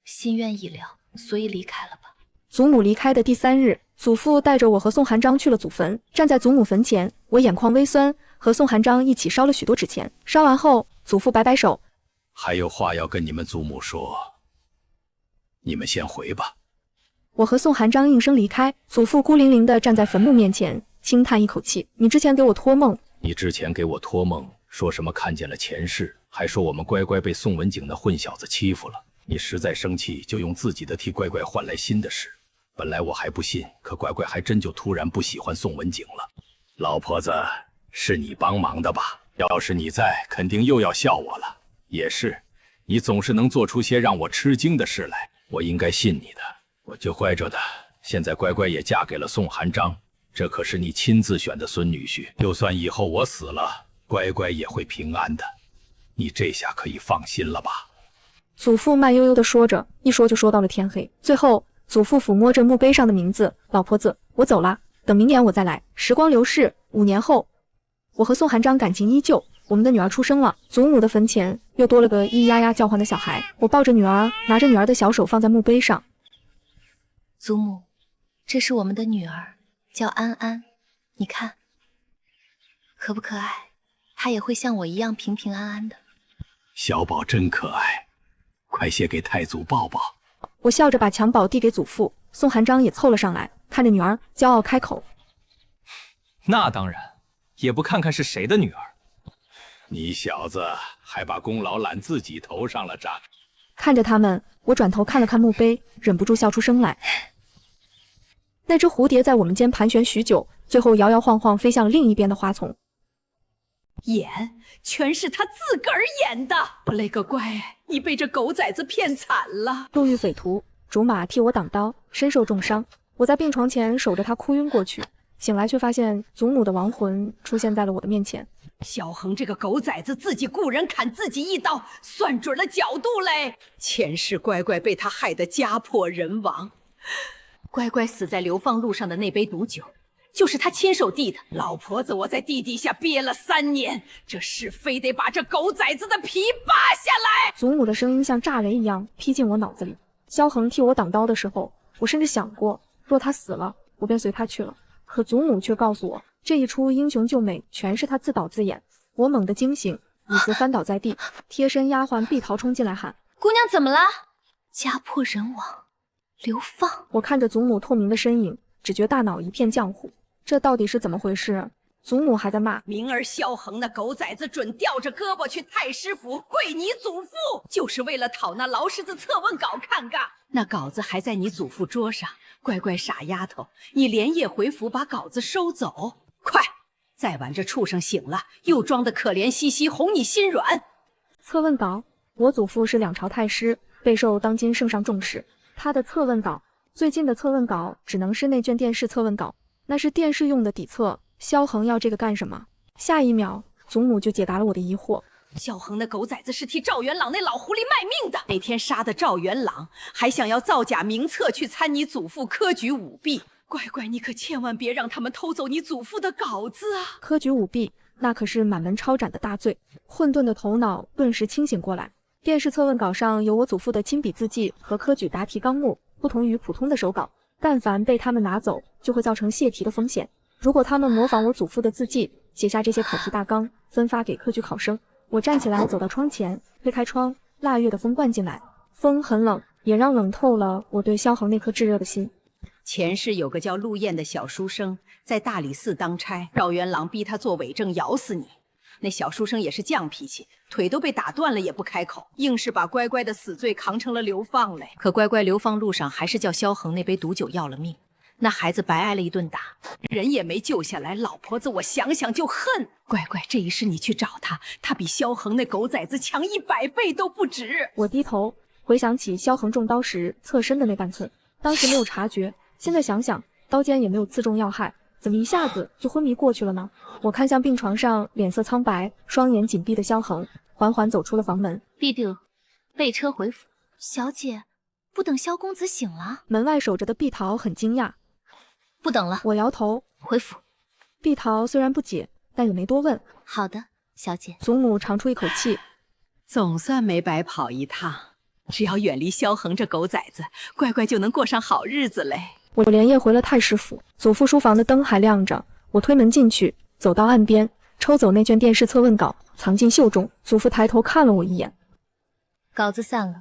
Speaker 3: 心愿已了，所以离开了吧。
Speaker 1: 祖母离开的第3日，祖父带着我和宋寒章去了祖坟，站在祖母坟前，我眼眶微酸，和宋寒章一起烧了许多纸钱。烧完后，祖父摆摆手，
Speaker 4: 还有话要跟你们祖母说，你们先回吧。
Speaker 1: 我和宋寒章应声离开，祖父孤零零地站在坟墓面前，轻叹一口气：“你之前给我托梦，
Speaker 4: 说什么看见了前世，还说我们乖乖被宋文景那混小子欺负了。你实在生气，就用自己的替乖乖换来新的事。本来我还不信，可乖乖还真就突然不喜欢宋文景了。老婆子，是你帮忙的吧？要是你在，肯定又要笑我了。也是，你总是能做出些让我吃惊的事来，我应该信你的。我就怀着的，现在乖乖也嫁给了宋寒章，这可是你亲自选的孙女婿，就算以后我死了，乖乖也会平安的，你这下可以放心了吧？”
Speaker 1: 祖父慢悠悠地说着，一说就说到了天黑。最后，祖父抚摸着墓碑上的名字：“老婆子，我走了，等明年我再来。”时光流逝，5年后，我和宋寒章感情依旧，我们的女儿出生了。祖母的坟前又多了个咿咿呀呀叫唤的小孩。我抱着女儿，拿着女儿的小手放在墓碑上。
Speaker 3: 祖母，这是我们的女儿，叫安安，你看，可不可爱？她也会像我一样平平安安的。
Speaker 4: 小宝真可爱，快些给太祖抱抱。
Speaker 1: 我笑着把襁褓递给祖父，宋寒章也凑了上来，看着女儿，骄傲开口：“
Speaker 6: 那当然，也不看看是谁的女儿。”
Speaker 4: 你小子还把功劳揽自己头上了，长。
Speaker 1: 看着他们，我转头看了看墓碑，忍不住笑出声来。那只蝴蝶在我们间盘旋许久，最后摇摇晃晃飞向另一边的花丛。
Speaker 2: 演全是他自个儿演的，我勒个乖，你被这狗崽子骗惨了。
Speaker 1: 路遇匪徒，竹马替我挡刀，身受重伤。我在病床前守着他哭晕过去，醒来却发现祖母的亡魂出现在了我的面前。
Speaker 2: 萧恒这个狗崽子自己雇人砍自己一刀，算准了角度嘞。前世乖乖被他害得家破人亡，乖乖死在流放路上的那杯毒酒，就是他亲手递的。老婆子，我在地底下憋了3年，这事非得把这狗崽子的皮扒下来。
Speaker 1: 祖母的声音像炸雷一样劈进我脑子里。萧恒替我挡刀的时候，我甚至想过，若他死了，我便随他去了。可祖母却告诉我，这一出英雄救美全是他自导自演。我猛地惊醒，椅子翻倒在地，贴身丫鬟碧桃冲进来喊：“
Speaker 3: 姑娘怎么了？家破人亡，流放。”
Speaker 1: 我看着祖母透明的身影，只觉大脑一片浆糊。这到底是怎么回事？祖母还在骂：“
Speaker 2: 明儿萧恒那狗崽子准吊着胳膊去太师府跪你祖父，就是为了讨那劳什子测问稿看看。那稿子还在你祖父桌上，乖乖傻丫头，你连夜回府把稿子收走，快！再晚这畜生醒了，又装得可怜兮兮，哄你心软。”
Speaker 1: 测问稿，我祖父是2朝太师，备受当今圣上重视。他的测问稿，最近的测问稿只能是那卷电视测问稿，那是电视用的底册。萧恒要这个干什么？下一秒，祖母就解答了我的疑惑。
Speaker 2: 萧恒那狗崽子是替赵元朗那老狐狸卖命的，那天杀的赵元朗，还想要造假名册去参你祖父科举舞弊。乖乖，你可千万别让他们偷走你祖父的稿子啊！
Speaker 1: 科举舞弊，那可是满门抄斩的大罪。混沌的头脑顿时清醒过来。电视测问稿上有我祖父的亲笔字迹和科举答题纲目，不同于普通的手稿，但凡被他们拿走，就会造成泄题的风险。如果他们模仿我祖父的字迹，写下这些考题大纲，分发给科举考生。我站起来走到窗前，推开窗，腊月的风灌进来，风很冷，也让冷透了我对萧恒那颗炙热的心。
Speaker 2: 前世有个叫陆燕的小书生，在大理寺当差，赵元朗逼他做伪证，咬死你。那小书生也是犟脾气，腿都被打断了也不开口，硬是把乖乖的死罪扛成了流放嘞。可乖乖流放路上还是叫萧恒那杯毒酒要了命，那孩子白挨了一顿打，人也没救下来。老婆子，我想想就恨。乖乖，这一世你去找他，他比萧恒那狗崽子强100倍都不止。
Speaker 1: 我低头回想起萧恒中刀时侧身的那半寸，当时没有察觉，现在想想，刀尖也没有刺中要害，怎么一下子就昏迷过去了呢？我看向病床上脸色苍白、双眼紧闭的萧恒，缓缓走出了房门。
Speaker 3: 必定备车回府。小姐，不等萧公子醒了？
Speaker 1: 门外守着的碧桃很惊讶。
Speaker 3: 不等了。
Speaker 1: 我摇头，
Speaker 3: 回府。
Speaker 1: 碧桃虽然不解，但也没多问。
Speaker 3: 好的，小姐。
Speaker 1: 祖母长出一口气，
Speaker 2: 总算没白跑一趟。只要远离萧恒这狗崽子，乖乖就能过上好日子嘞。
Speaker 1: 我连夜回了太师府，祖父书房的灯还亮着，我推门进去，走到岸边，抽走那卷电视测问稿，藏进袖中。祖父抬头看了我一眼，
Speaker 3: 稿子散了，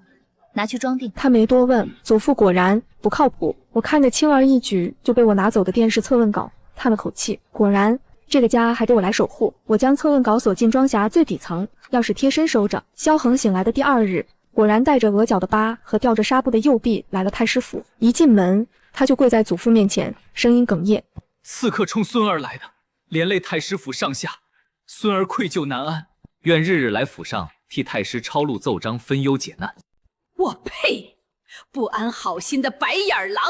Speaker 3: 拿去装订。
Speaker 1: 他没多问，祖父果然不靠谱。我看着轻而易举就被我拿走的电视测问稿，叹了口气，果然这个家还得我来守护。我将测问稿锁进装匣最底层，钥匙贴身收着。萧恒醒来的第2日，果然带着额角的疤和吊着纱布的右臂来了太师府。一进门，他就跪在祖父面前，声音哽咽：“
Speaker 7: 刺客冲孙儿来的，连累太师府上下，孙儿愧疚难安，
Speaker 6: 愿日日来府上替太师抄录奏章，分忧解难。”
Speaker 2: 我呸！不安好心的白眼狼！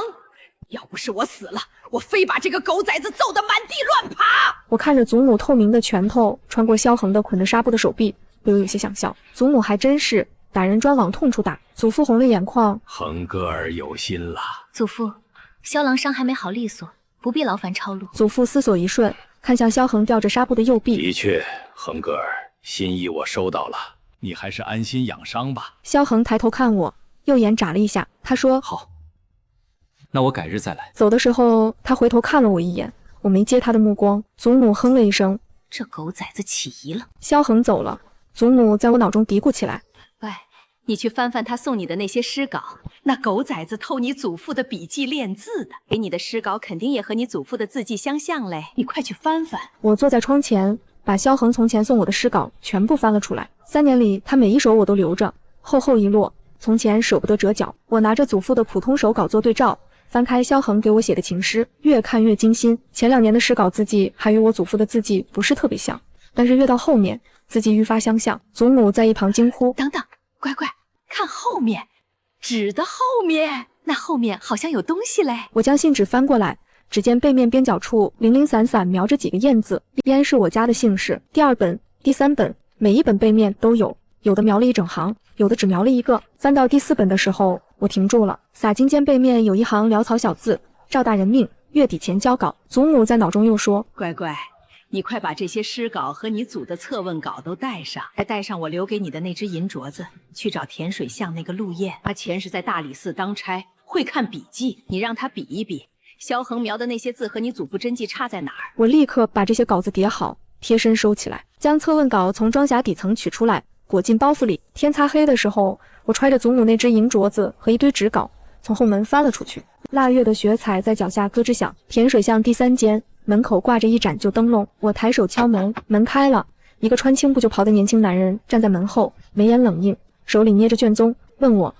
Speaker 2: 要不是我死了，我非把这个狗崽子揍得满地乱爬！
Speaker 1: 我看着祖母透明的拳头穿过萧恒的捆着纱布的手臂，不由有些想笑。祖母还真是打人专往痛处打。祖父红了眼眶：“
Speaker 4: 恒哥儿有心了。”
Speaker 3: 祖父，萧郎伤还没好利索，不必劳烦抄录。
Speaker 1: 祖父思索一瞬，看向萧恒吊着纱布的右臂：“
Speaker 4: 的确，恒哥儿，心意我收到了，你还是安心养伤吧。”
Speaker 1: 萧恒抬头看我，右眼眨了一下，他说：“
Speaker 6: 好，那我改日再来。”
Speaker 1: 走的时候，他回头看了我一眼，我没接他的目光。祖母哼了一声：“
Speaker 3: 这狗崽子起疑了。”
Speaker 1: 萧恒走了，祖母在我脑中嘀咕起来：“
Speaker 2: 喂，你去翻翻他送你的那些诗稿，那狗崽子偷你祖父的笔记练字的，给你的诗稿肯定也和你祖父的字迹相像嘞，你快去翻翻。”
Speaker 1: 我坐在窗前，把萧恒从前送我的诗稿全部翻了出来。3年里，他每一首我都留着，厚厚一摞，从前舍不得折角。我拿着祖父的普通手稿做对照，翻开萧恒给我写的情诗，越看越精心。前2年的诗稿字迹还与我祖父的字迹不是特别像，但是越到后面，字迹愈发相像。祖母在一旁惊呼：“
Speaker 2: 等等，乖乖，看后面，纸的后面，那后面好像有东西嘞。”
Speaker 1: 我将信纸翻过来，只见背面边角处零零散散描着几个燕字，一边是我家的姓氏，第2本、第3本，每一本背面都有，有的描了一整行，有的只描了一个。翻到第4本的时候，我停住了，洒金间背面有一行潦草小字：“赵大人命，月底前交稿。”祖母在脑中又说：“
Speaker 2: 乖乖，你快把这些诗稿和你祖的测问稿都带上，还带上我留给你的那只银镯子，去找甜水巷那个陆燕，他前世在大理寺当差，会看笔记，你让他比一比，萧恒描的那些字和你祖父真迹差在哪儿？”
Speaker 1: 我立刻把这些稿子叠好，贴身收起来，将测问稿从装匣底层取出来，裹进包袱里。天擦黑的时候，我揣着祖母那只银镯子和一堆纸稿，从后门翻了出去。腊月的雪彩在脚下咯吱响。甜水巷第3间门口挂着一盏旧灯笼，我抬手敲门，门开了，一个穿青布就袍的年轻男人站在门后，眉眼冷硬，手里捏着卷宗，问我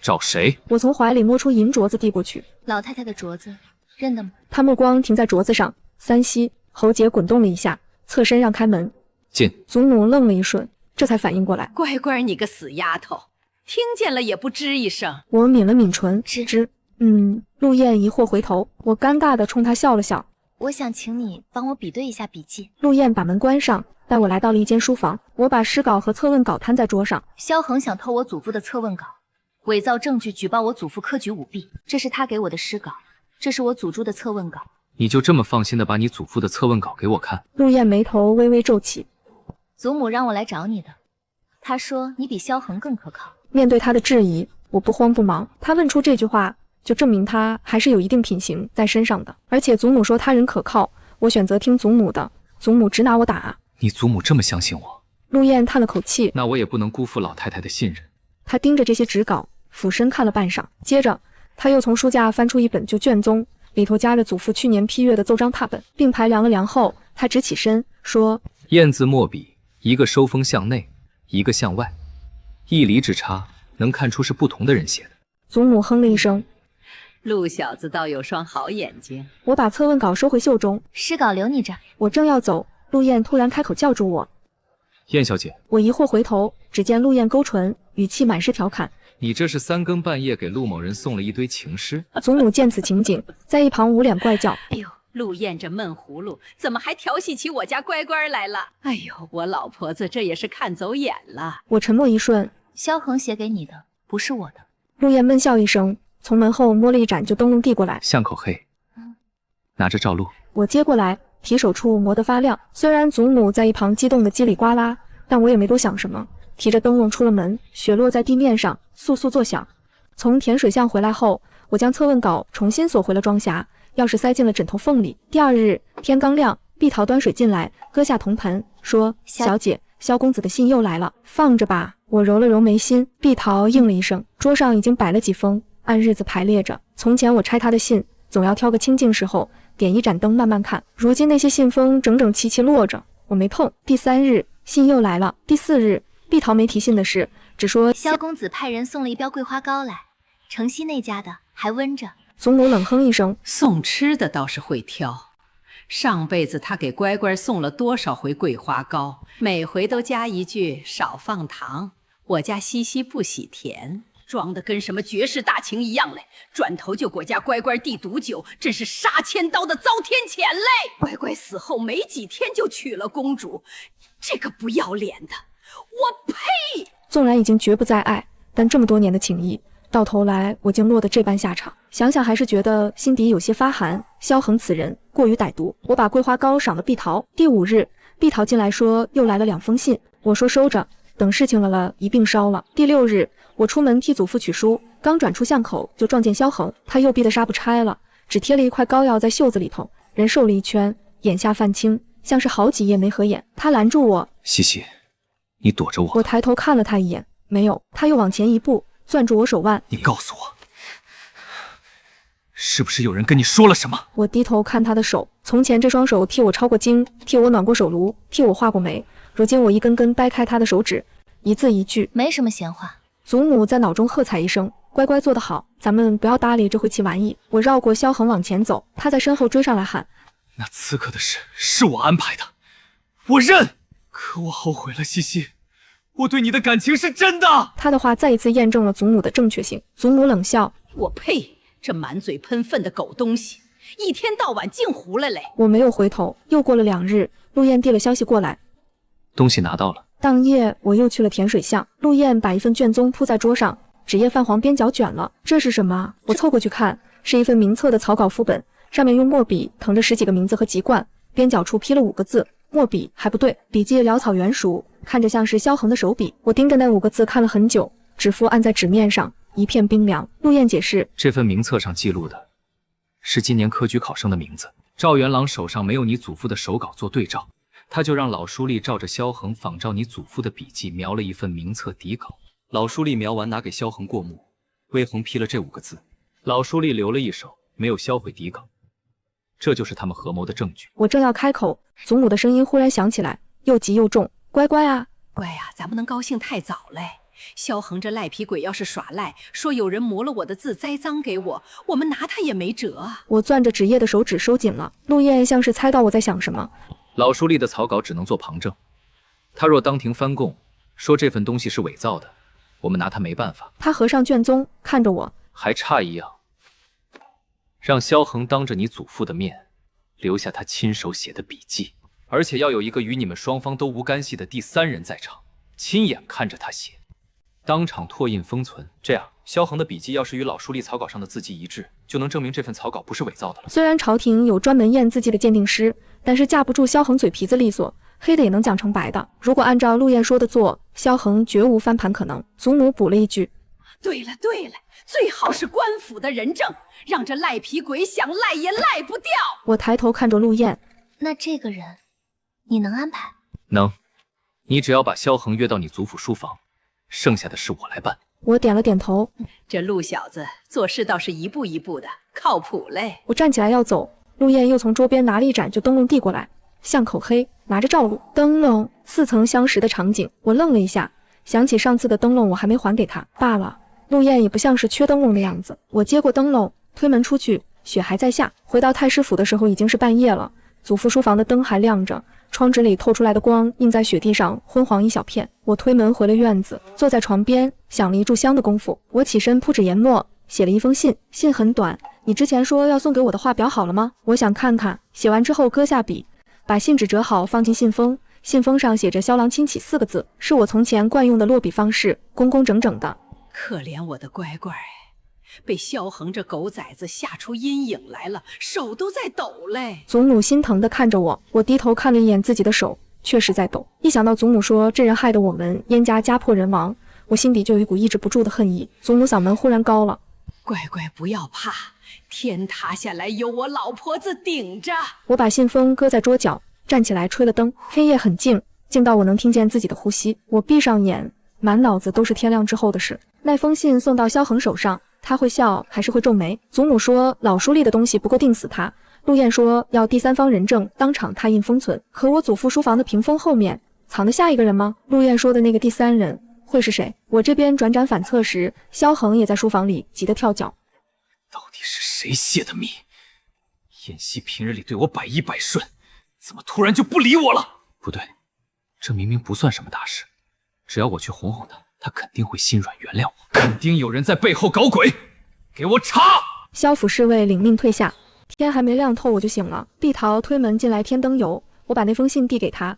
Speaker 6: 找谁。
Speaker 1: 我从怀里摸出银镯子递过去：“
Speaker 3: 老太太的镯子，认得吗？”
Speaker 1: 他目光停在镯子上，3息，喉结滚动了一下，侧身让开门。
Speaker 6: 进。
Speaker 1: 祖母愣了一瞬，这才反应过来：“
Speaker 2: 乖乖，你个死丫头，听见了也不吱一声。”
Speaker 1: 我抿了抿唇，吱。陆燕疑惑回头，我尴尬地冲她笑了笑：“
Speaker 3: 我想请你帮我比对一下笔记。”
Speaker 1: 陆燕把门关上，带我来到了一间书房。我把诗稿和测问稿摊在桌上。
Speaker 3: 萧恒想偷我祖父的测问稿，伪造证据举报我祖父科举舞弊，这是他给我的诗稿，这是我祖珠的测问稿。
Speaker 6: 你就这么放心的把你祖父的测问稿给我看？
Speaker 1: 陆燕眉头微微皱起。
Speaker 3: 祖母让我来找你的，她说你比萧恒更可靠。
Speaker 1: 面对她的质疑，我不慌不忙。她问出这句话，就证明她还是有一定品行在身上的。而且祖母说他人可靠，我选择听祖母的，祖母只拿我打。
Speaker 6: 你祖母这么相信我？
Speaker 1: 陆燕叹了口气，
Speaker 6: 那我也不能辜负老太太的信任。
Speaker 1: 她盯着这些纸稿，俯身看了半晌，接着她又从书架翻出一本旧卷宗，里头夹着祖父去年批阅的奏章拓本，并排量了量后，她直起身说：“
Speaker 6: 燕字墨笔，一个收锋向内，一个向外，一厘之差，能看出是不同的人写的。”
Speaker 1: 祖母哼了一声：“
Speaker 2: 陆小子倒有双好眼睛。”
Speaker 1: 我把测问稿收回袖中，
Speaker 3: 诗稿留你这儿。
Speaker 1: 我正要走，陆燕突然开口叫住我：“
Speaker 6: 燕小姐。”
Speaker 1: 我疑惑回头，只见陆燕勾唇，语气满是调侃：“
Speaker 6: 你这是3更半夜给陆某人送了一堆情诗？”
Speaker 1: 祖母见此情景，在一旁捂脸怪叫：“
Speaker 2: 哎呦，陆燕这闷葫芦，怎么还调戏起我家乖乖来了？哎呦，我老婆子这也是看走眼了。”
Speaker 1: 我沉默一瞬：“
Speaker 3: 萧恒写给你的，不是我的。”
Speaker 1: 陆燕闷笑一声，从门后摸了一盏旧灯笼递过来，
Speaker 6: 巷口黑，拿着照录。
Speaker 1: 我接过来，提手处磨得发亮。虽然祖母在一旁激动的叽里呱啦，但我也没多想什么，提着灯笼出了门，雪落在地面上，簌簌作响。从甜水巷回来后，我将测问稿重新锁回了装匣，钥匙塞进了枕头缝里。第二日天刚亮，碧桃端水进来，搁下铜盆，说：“小姐，萧公子的信又来了，放着吧。”我揉了揉眉心，碧桃应了一声。桌上已经摆了几封，按日子排列着。从前我拆他的信，总要挑个清静时候，点一盏灯慢慢看。如今那些信封整整齐齐落着，我没碰。第三日，信又来了。第四日，碧桃没提信的事，只说
Speaker 3: 萧公子派人送了一标桂花糕来，城西那家的，还温着。
Speaker 1: 祖母冷哼一声，
Speaker 2: 送吃的倒是会挑。上辈子他给乖乖送了多少回桂花糕，每回都加一句少放糖。我家西西不喜甜，装的跟什么绝世大情一样嘞，转头就给我家乖乖递毒酒，真是杀千刀的遭天谴嘞！乖乖死后没几天就娶了公主，这个不要脸的，我呸！
Speaker 1: 纵然已经绝不再爱，但这么多年的情谊，到头来我竟落得这般下场，想想还是觉得心底有些发寒。萧恒此人过于歹毒，我把桂花糕赏了碧桃。第5日，碧桃进来说又来了2封信，我说收着，等事情了一并烧了。第6日，我出门替祖父取书，刚转出巷口就撞见萧恒，他又逼得纱不拆了，只贴了一块膏药在袖子里头，人瘦了一圈，眼下泛青，像是好几夜没合眼。他拦住我，
Speaker 6: 西西，你躲着我。
Speaker 1: 我抬头看了他一眼，没有。他又往前一步，攥住我手腕，
Speaker 6: 你告诉我，是不是有人跟你说了什么？
Speaker 1: 我低头看他的手，从前这双手替我抄过经，替我暖过手炉，替我画过眉，如今我一根根掰开他的手指，一字一句，
Speaker 3: 没什么闲话。
Speaker 1: 祖母在脑中喝彩一声，乖乖做得好，咱们不要搭理这晦气玩意。我绕过萧恒往前走，他在身后追上来喊，
Speaker 7: 那刺客的事是我安排的，我认。可我后悔了，西西，我对你的感情是真的。
Speaker 1: 他的话再一次验证了祖母的正确性。祖母冷笑，
Speaker 2: 我呸！这满嘴喷粪的狗东西，一天到晚净胡来嘞！
Speaker 1: 我没有回头。又过了2日，陆燕递了消息过来，
Speaker 6: 东西拿到了。
Speaker 1: 当夜我又去了甜水巷，陆燕把一份卷宗铺在桌上，纸页泛黄，边角卷了。这是什么？我凑过去看，是一份名册的草稿副本，上面用墨笔誊着10几个名字和籍贯，边角处批了5个字，墨笔还不对，笔迹潦草圆熟，看着像是萧恒的手笔。我盯着那5个字看了很久，指腹按在纸面上，一片冰凉。陆燕解释，
Speaker 6: 这份名册上记录的是今年科举考生的名字，赵元朗手上没有你祖父的手稿做对照，他就让老书吏照着萧恒仿照你祖父的笔记描了一份名册底稿。老书吏描完拿给萧恒过目，微横批了这5个字，老书吏留了一手，没有销毁底稿，这就是他们合谋的证据。
Speaker 1: 我正要开口，祖母的声音忽然响起来，又急又重，乖乖啊，
Speaker 2: 乖呀，咱不能高兴太早嘞。萧恒这赖皮鬼要是耍赖，说有人磨了我的字栽赃给我，我们拿他也没辙啊。
Speaker 1: 我攥着纸页的手指收紧了。陆燕像是猜到我在想什么，
Speaker 6: 老书吏的草稿只能做旁证，他若当庭翻供，说这份东西是伪造的，我们拿他没办法。
Speaker 1: 他合上卷宗，看着我，
Speaker 6: 还差一样，让萧恒当着你祖父的面留下他亲手写的笔记，而且要有一个与你们双方都无干系的第3人在场，亲眼看着他写，当场拓印封存。这样，萧恒的笔记要是与老书吏草稿上的字迹一致，就能证明这份草稿不是伪造的了。
Speaker 1: 虽然朝廷有专门验字迹的鉴定师，但是架不住萧恒嘴皮子利索，黑的也能讲成白的。如果按照陆燕说的做，萧恒绝无翻盘可能。祖母补了一句，
Speaker 2: 对了对了，最好是官府的人证，让这赖皮鬼想赖也赖不掉。
Speaker 1: 我抬头看着陆燕，
Speaker 3: 那这个人你能安排？
Speaker 6: 能，你只要把萧恒约到你祖府书房，剩下的事我来办。
Speaker 1: 我点了点头。
Speaker 2: 这陆小子做事倒是一步一步的，靠谱嘞。
Speaker 1: 我站起来要走，陆燕又从桌边拿了一盏旧灯笼递过来，巷口黑，拿着照路。灯笼似曾相识的场景，我愣了一下，想起上次的灯笼我还没还给他。罢了，陆燕也不像是缺灯笼的样子。我接过灯笼，推门出去，雪还在下。回到太师府的时候已经是半夜了，祖父书房的灯还亮着，窗纸里透出来的光映在雪地上，昏黄一小片。我推门回了院子，坐在床边想了一炷香的功夫，我起身铺纸研墨，写了一封信。信很短，你之前说要送给我的话裱好了吗？我想看看。写完之后搁下笔，把信纸折好放进信封。信封上写着萧郎亲启4个字，是我从前惯用的落笔方式，工工整整的。
Speaker 2: 可怜我的乖乖，被萧恒这狗崽子吓出阴影来了，手都在抖嘞。
Speaker 1: 祖母心疼地看着我，我低头看了一眼自己的手，确实在抖。一想到祖母说这人害得我们燕家家破人亡，我心底就有一股抑制不住的恨意。祖母嗓门忽然高了：“
Speaker 2: 乖乖不要怕，天塌下来有我老婆子顶着。”
Speaker 1: 我把信封搁在桌角，站起来吹了灯。黑夜很静，静到我能听见自己的呼吸。我闭上眼，满脑子都是天亮之后的事。那封信送到萧恒手上，他会笑还是会皱眉？祖母说老书立的东西不够定死他，陆燕说要第三方人证当场拓印封存。可我祖父书房的屏风后面藏得下一个人吗？陆燕说的那个第三人会是谁？我这边转转反侧时，萧恒也在书房里急得跳脚。
Speaker 7: 到底是谁泄的密？燕西平日里对我百依百顺，怎么突然就不理我了？不对，这明明不算什么大事，只要我去哄哄他，他肯定会心软原谅我。肯定有人在背后搞鬼，给我查！
Speaker 1: 萧府侍卫领命退下，天还没亮透我就醒了。碧桃推门进来添灯油，我把那封信递给他，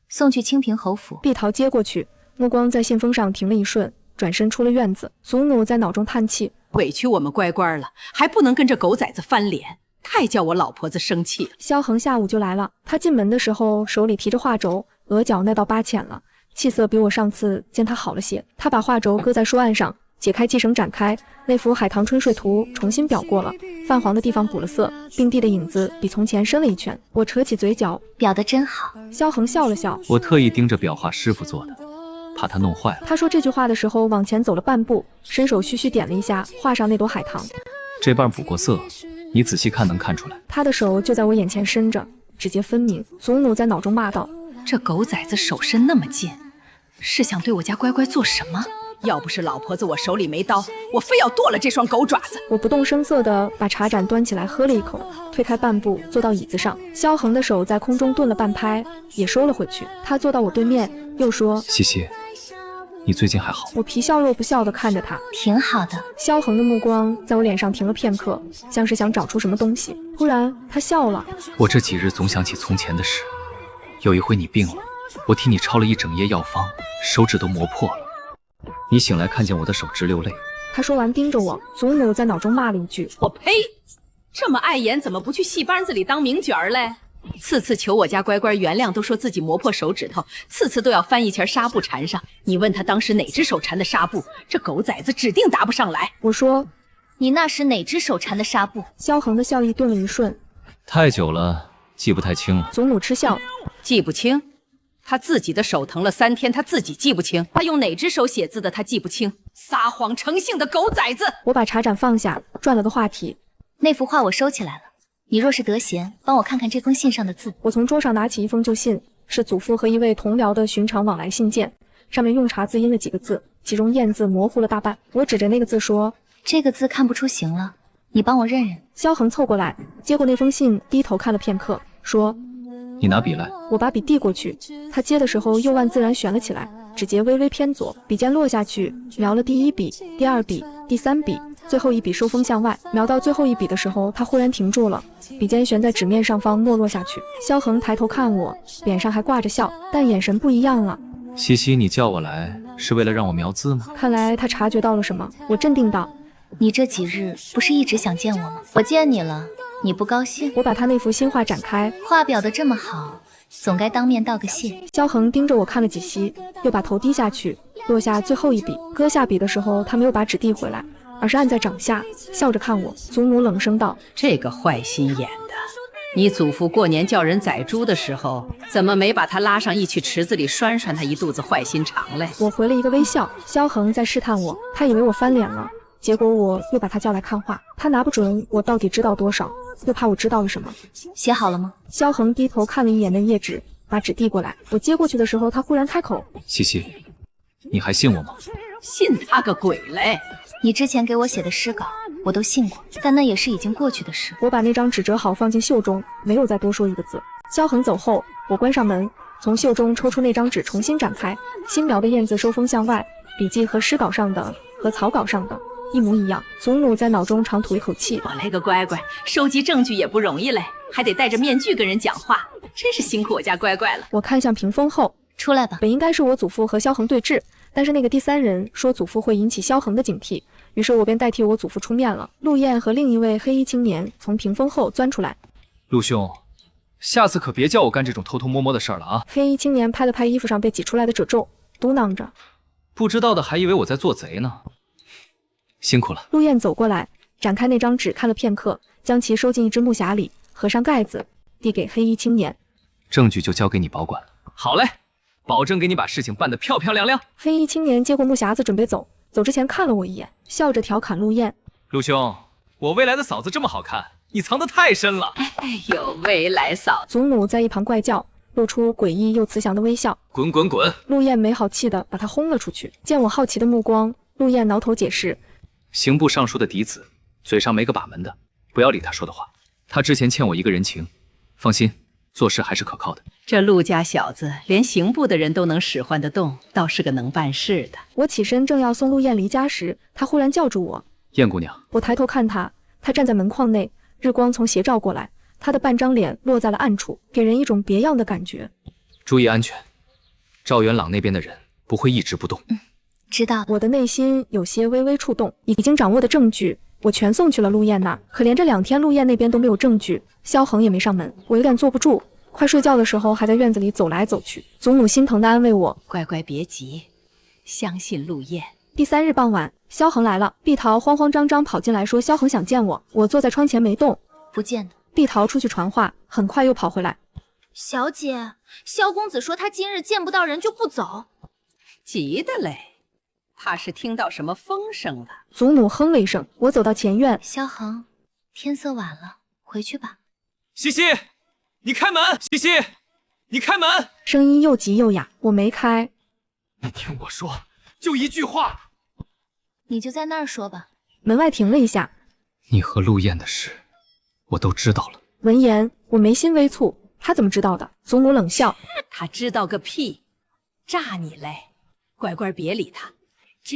Speaker 3: 送去清平侯府。
Speaker 1: 碧桃接过去，目光在信封上停了一瞬，转身出了院子。祖母在脑中叹气：
Speaker 2: 委屈我们乖乖了，还不能跟这狗崽子翻脸，太叫我老婆子生气了。
Speaker 1: 萧恒下午就来了，他进门的时候手里提着画轴，额角那道疤浅了，气色比我上次见他好了些。他把画轴搁在书案上，解开系绳展开，那幅海棠春睡图重新裱过了，泛黄的地方补了色，并蒂的影子比从前深了一圈。我扯起嘴角：
Speaker 3: 裱得真好。
Speaker 1: 萧恒笑了笑：
Speaker 6: 我特意盯着裱画师傅做的，怕他弄坏了。
Speaker 1: 他说这句话的时候往前走了半步，伸手虚虚点了一下画上那朵海棠。
Speaker 6: 这瓣补过色，你仔细看能看出来。
Speaker 1: 他的手就在我眼前伸着，指节分明。祖母在脑中骂道：
Speaker 2: 这狗崽子手伸那么近，是想对我家乖乖做什么？要不是老婆子我手里没刀，我非要剁了这双狗爪子。
Speaker 1: 我不动声色地把茶盏端起来喝了一口，退开半步坐到椅子上。萧恒的手在空中顿了半拍，也收了回去。他坐到我对面，又说：
Speaker 6: 西西，你最近还好？
Speaker 1: 我皮笑肉不笑地看着他。
Speaker 3: 挺好的。
Speaker 1: 萧恒的目光在我脸上停了片刻，像是想找出什么东西。突然他笑了：
Speaker 6: 我这几日总想起从前的事，有一回你病了，我替你抄了一整夜药方，手指都磨破了，你醒来看见我的手直流泪。
Speaker 1: 他说完盯着我，祖母在脑中骂了一句：
Speaker 2: 我呸！这么碍眼，怎么不去戏班子里当名角儿嘞？次次求我家乖乖原谅，都说自己磨破手指头，次次都要翻一圈纱布缠上。你问他当时哪只手缠的纱布，这狗崽子指定答不上来。
Speaker 1: 我说：
Speaker 3: 你那时哪只手缠的纱布？
Speaker 1: 萧恒的笑意顿了一瞬，
Speaker 6: 太久了，记不太清了。
Speaker 1: 祖母嗤笑：
Speaker 2: 记不清？他自己的手疼了3天，他自己记不清。他用哪只手写字的，他记不清。撒谎成性的狗崽子！
Speaker 1: 我把茶盏放下，转了个话题：
Speaker 3: 那幅画我收起来了，你若是得闲，帮我看看这封信上的字。
Speaker 1: 我从桌上拿起一封旧信，是祖父和一位同僚的寻常往来信件，上面用茶字印了几个字，其中燕字模糊了大半。我指着那个字说：
Speaker 3: 这个字看不出形了，你帮我认认。
Speaker 1: 萧恒凑过来，接过那封信，低头看了片刻，说：
Speaker 6: 你拿笔来。
Speaker 1: 我把笔递过去，他接的时候右腕自然旋了起来，指节微微偏左，笔尖落下去，描了第一笔、第二笔、第三笔，最后一笔收锋向外。描到最后一笔的时候，他忽然停住了，笔尖悬在纸面上方没落下去。萧恒抬头看我，脸上还挂着笑，但眼神不一样了。
Speaker 6: 西西，你叫我来是为了让我描字吗？
Speaker 1: 看来他察觉到了什么。我镇定道：
Speaker 3: 你这几日不是一直想见我吗？我见你了，你不高兴？
Speaker 1: 我把他那幅新画展开，
Speaker 3: 画裱得这么好，总该当面道个谢。
Speaker 1: 萧恒盯着我看了几息，又把头低下去，落下最后一笔。搁下笔的时候，他没有把纸递回来，而是按在掌下，笑着看我。祖母冷声道：
Speaker 2: 这个坏心眼的，你祖父过年叫人宰猪的时候，怎么没把他拉上一去池子里拴拴他一肚子坏心肠嘞？
Speaker 1: 我回了一个微笑。萧恒在试探我，他以为我翻脸了，结果我又把他叫来看画，他拿不准我到底知道多少，又怕我知道了什么。
Speaker 3: 写好了吗？
Speaker 1: 萧恒低头看了一眼那页纸，把纸递过来。我接过去的时候，他忽然开口：
Speaker 6: 西西，你还信我吗？
Speaker 2: 信他个鬼嘞！
Speaker 3: 你之前给我写的诗稿我都信过，但那也是已经过去的事。
Speaker 1: 我把那张纸折好放进袖中，没有再多说一个字。萧恒走后，我关上门，从袖中抽出那张纸重新展开，新描的燕字收锋向外，笔记和诗稿上的和草稿上的一模一样。祖母在脑中长吐一口气：
Speaker 2: 我嘞个乖乖，收集证据也不容易嘞，还得戴着面具跟人讲话，真是辛苦我家乖乖了。
Speaker 1: 我看向屏风后，
Speaker 3: 出来吧。
Speaker 1: 本应该是我祖父和萧恒对峙，但是那个第三人说祖父会引起萧恒的警惕，于是我便代替我祖父出面了。陆燕和另一位黑衣青年从屏风后钻出来。
Speaker 6: 陆兄，下次可别叫我干这种偷偷摸摸的事儿了啊！
Speaker 1: 黑衣青年拍了拍衣服上被挤出来的褶皱，嘟囔着。
Speaker 6: 不知道的还以为我在做贼呢。辛苦了。
Speaker 1: 陆燕走过来，展开那张纸看了片刻，将其收进一只木匣里，合上盖子，递给黑衣青年。
Speaker 6: 证据就交给你保管了。好嘞，保证给你把事情办得漂漂亮亮。
Speaker 1: 黑衣青年接过木匣子准备走，走之前看了我一眼，笑着调侃陆燕：
Speaker 6: 陆兄，我未来的嫂子这么好看，你藏得太深了。
Speaker 2: 哎呦，未来嫂子，
Speaker 1: 祖母在一旁怪叫，露出诡异又慈祥的微笑。
Speaker 6: 滚滚滚！
Speaker 1: 陆燕没好气的把他轰了出去。见我好奇的目光，陆燕挠头解释：
Speaker 6: 刑部尚书的嫡子，嘴上没个把门的，不要理他说的话。他之前欠我一个人情，放心，做事还是可靠的。
Speaker 2: 这陆家小子连刑部的人都能使唤得动，倒是个能办事的。
Speaker 1: 我起身正要送陆燕离家时，他忽然叫住我：
Speaker 6: 燕姑娘。
Speaker 1: 我抬头看他，他站在门框内，日光从斜照过来，他的半张脸落在了暗处，给人一种别样的感觉。
Speaker 6: 注意安全，赵元朗那边的人不会一直不动。
Speaker 3: 知道。
Speaker 1: 我的内心有些微微触动，已经掌握的证据我全送去了陆燕那儿，可连这2天陆燕那边都没有证据，萧恒也没上门，我有点坐不住。快睡觉的时候还在院子里走来走去，祖母心疼地安慰我：
Speaker 2: 乖乖别急，相信陆燕。
Speaker 1: 第3日傍晚，萧恒来了，碧桃慌慌张张跑进来说萧恒想见我，我坐在窗前没动。
Speaker 3: 不见得。
Speaker 1: 碧桃出去传话，很快又跑回来。
Speaker 3: 小姐，萧公子说他今日见不到人就不走。
Speaker 2: 急的嘞，怕是听到什么风声了。
Speaker 1: 祖母哼了一声，我走到前院。
Speaker 3: 萧恒，天色晚了，回去吧。
Speaker 6: 西西，你开门！西西，你开门！
Speaker 1: 声音又急又哑，我没开。
Speaker 5: 你听我说，就一句话。
Speaker 3: 你就在那儿说吧。
Speaker 1: 门外停了一下。
Speaker 6: 你和陆燕的事，我都知道了。
Speaker 1: 闻言，我眉心微蹙，他怎么知道的？祖母冷笑：
Speaker 2: 他知道个屁，诈你嘞！乖乖别理他。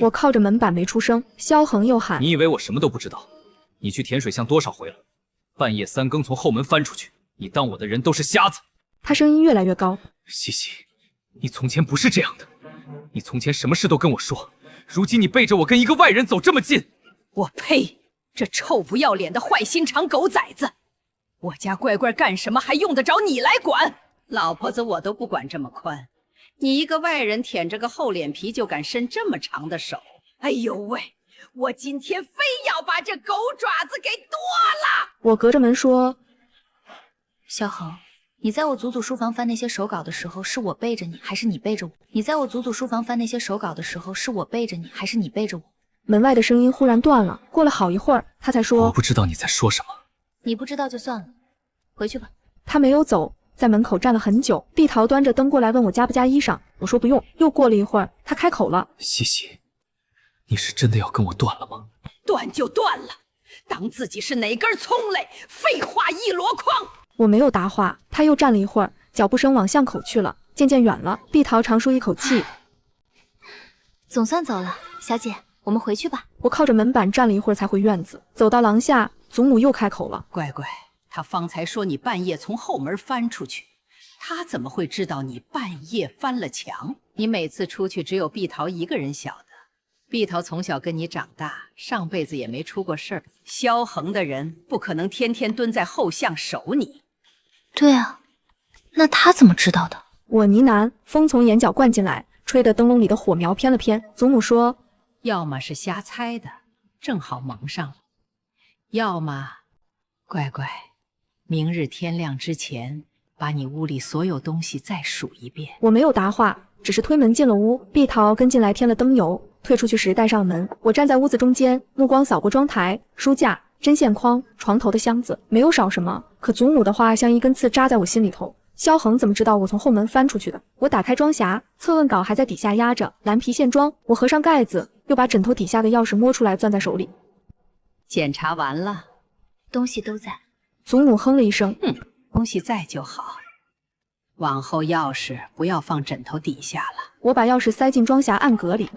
Speaker 1: 我靠着门板没出声。萧恒又喊：
Speaker 6: 你以为我什么都不知道？你去甜水巷多少回了？半夜3更从后门翻出去，你当我的人都是瞎子？
Speaker 1: 他声音越来越高。
Speaker 6: 西西，你从前不是这样的，你从前什么事都跟我说，如今你背着我跟一个外人走这么近。
Speaker 2: 我呸！这臭不要脸的坏心肠狗崽子！我家乖乖干什么还用得着你来管？老婆子我都不管这么宽，你一个外人舔着个厚脸皮就敢伸这么长的手？哎呦喂！我今天非要把这狗爪子给剁了！
Speaker 1: 我隔着门说：
Speaker 3: 萧恒，你在我祖祖书房翻那些手稿的时候，是我背着你，还是你背着我？你在我祖祖书房翻那些手稿的时候，是我背着你，还是你背着我？
Speaker 1: 门外的声音忽然断了，过了好一会儿，他才说：
Speaker 6: 我不知道你在说什么。
Speaker 3: 你不知道就算了，回去吧。
Speaker 1: 他没有走，在门口站了很久。碧桃端着灯过来问我加不加衣裳，我说不用。又过了一会儿，他开口了：
Speaker 6: 西西，你是真的要跟我断了吗？
Speaker 2: 断就断了，当自己是哪根葱嘞？废话一箩筐。
Speaker 1: 我没有答话，他又站了一会儿，脚步声往巷口去了，渐渐远了。碧桃长舒一口气，
Speaker 3: 总算走了，小姐，我们回去吧。
Speaker 1: 我靠着门板站了一会儿才回院子，走到廊下，祖母又开口了：
Speaker 2: 乖乖，他方才说你半夜从后门翻出去，他怎么会知道你半夜翻了墙？你每次出去只有碧桃一个人晓得。碧桃从小跟你长大，上辈子也没出过事儿。萧恒的人不可能天天蹲在后巷守你。
Speaker 3: 对啊，那他怎么知道的？
Speaker 1: 我呢喃，风从眼角灌进来，吹得灯笼里的火苗偏了偏。祖母说：
Speaker 2: 要么是瞎猜的，正好蒙上了；要么，乖乖，明日天亮之前，把你屋里所有东西再数一遍。
Speaker 1: 我没有答话，只是推门进了屋。碧桃跟进来添了灯油，退出去时带上门。我站在屋子中间，目光扫过妆台、书架、针线筐、床头的箱子，没有少什么。可祖母的话像一根刺扎在我心里头。萧恒怎么知道我从后门翻出去的？我打开装匣，测问稿还在底下压着，蓝皮线装。我合上盖子，又把枕头底下的钥匙摸出来，攥在手里。
Speaker 2: 检查完了，
Speaker 3: 东西都在。
Speaker 1: 祖母哼了一声：
Speaker 2: 东西在就好。往后钥匙不要放枕头底下了。
Speaker 1: 我把钥匙塞进装匣暗格里，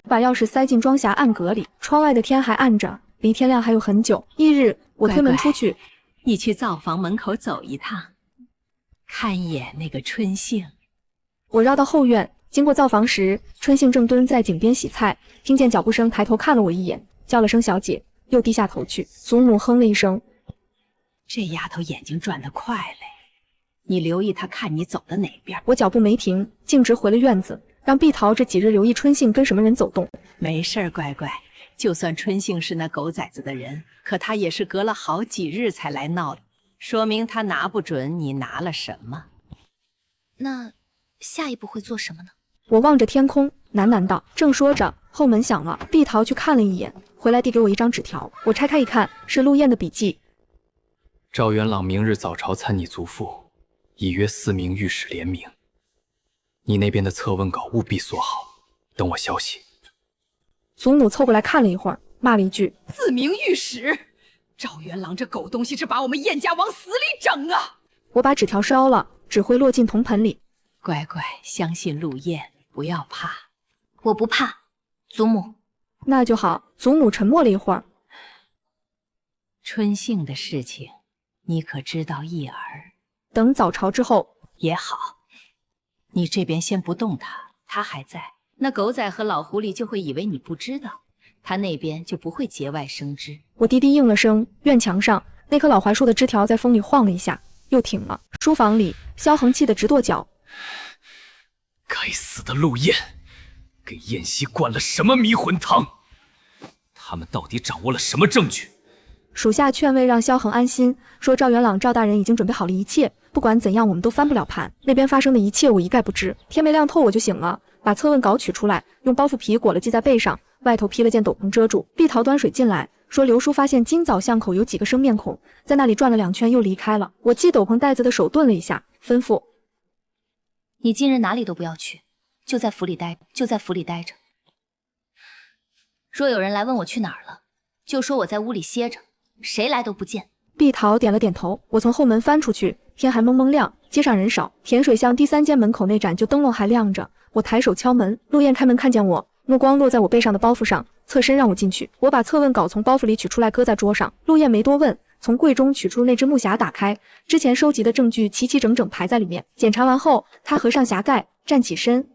Speaker 1: 窗外的天还暗着，离天亮还有很久。翌日，我推门出去，
Speaker 2: 你去灶房门口走一趟，看一眼那个春杏。
Speaker 1: 我绕到后院，经过灶房时，春杏正蹲在井边洗菜，听见脚步声，抬头看了我一眼，叫了声小姐，又低下头去。祖母哼了一声：
Speaker 2: 这丫头眼睛转得快嘞。你留意他看你走的哪边。
Speaker 1: 我脚步没停，径直回了院子，让碧桃这几日留意春杏跟什么人走动。
Speaker 2: 没事儿，乖乖。就算春杏是那狗崽子的人，可他也是隔了好几日才来闹的，说明他拿不准你拿了什么。
Speaker 3: 那下一步会做什么呢？
Speaker 1: 我望着天空，喃喃道。正说着，后门响了，碧桃去看了一眼，回来递给我一张纸条。我拆开一看，是陆燕的笔记。
Speaker 6: 赵元朗明日早朝参你族父，已约4名御史联名。你那边的策问稿务必锁好，等我消息。
Speaker 1: 祖母凑过来看了一会儿，骂了一句
Speaker 2: 4名御史，赵元朗这狗东西是把我们燕家往死里整啊！
Speaker 1: 我把纸条烧了，纸灰落进铜盆里。
Speaker 2: 乖乖，相信陆燕，不要怕。
Speaker 3: 我不怕，祖母。
Speaker 1: 那就好。祖母沉默了一会儿。
Speaker 2: 春杏的事情，你可知道一耳？
Speaker 1: 等早朝之后
Speaker 2: 也好，你这边先不动他，他还在，那狗仔和老狐狸就会以为你不知道，他那边就不会节外生枝。
Speaker 1: 我低低应了声。院墙上那棵老槐树的枝条在风里晃了一下，又挺了。书房里，萧恒气得直跺脚。
Speaker 7: 该死的陆燕，给燕西灌了什么迷魂汤？他们到底掌握了什么证据？
Speaker 1: 属下劝慰让萧恒安心，说赵元朗赵大人已经准备好了一切，不管怎样我们都翻不了盘。那边发生的一切我一概不知。天没亮透我就醒了，把测问稿取出来，用包袱皮裹了系在背上，外头披了件斗篷遮住。碧桃端水进来，说刘叔发现今早巷口有几个生面孔，在那里转了2圈又离开了。我系斗篷带子的手顿了一下，吩咐：
Speaker 3: 你今日哪里都不要去，就在府里待着。若有人来问我去哪儿了，就说我在屋里歇着，谁来都不见。
Speaker 1: 碧桃点了点头。我从后门翻出去，天还蒙蒙亮，街上人少。甜水巷第3间门口那盏就灯笼还亮着。我抬手敲门，陆燕开门看见我，目光落在我背上的包袱上，侧身让我进去。我把测问稿从包袱里取出来，搁在桌上。陆燕没多问，从柜中取出那只木匣，打开，之前收集的证据齐齐整整排在里面。检查完后，她合上匣盖，站起身。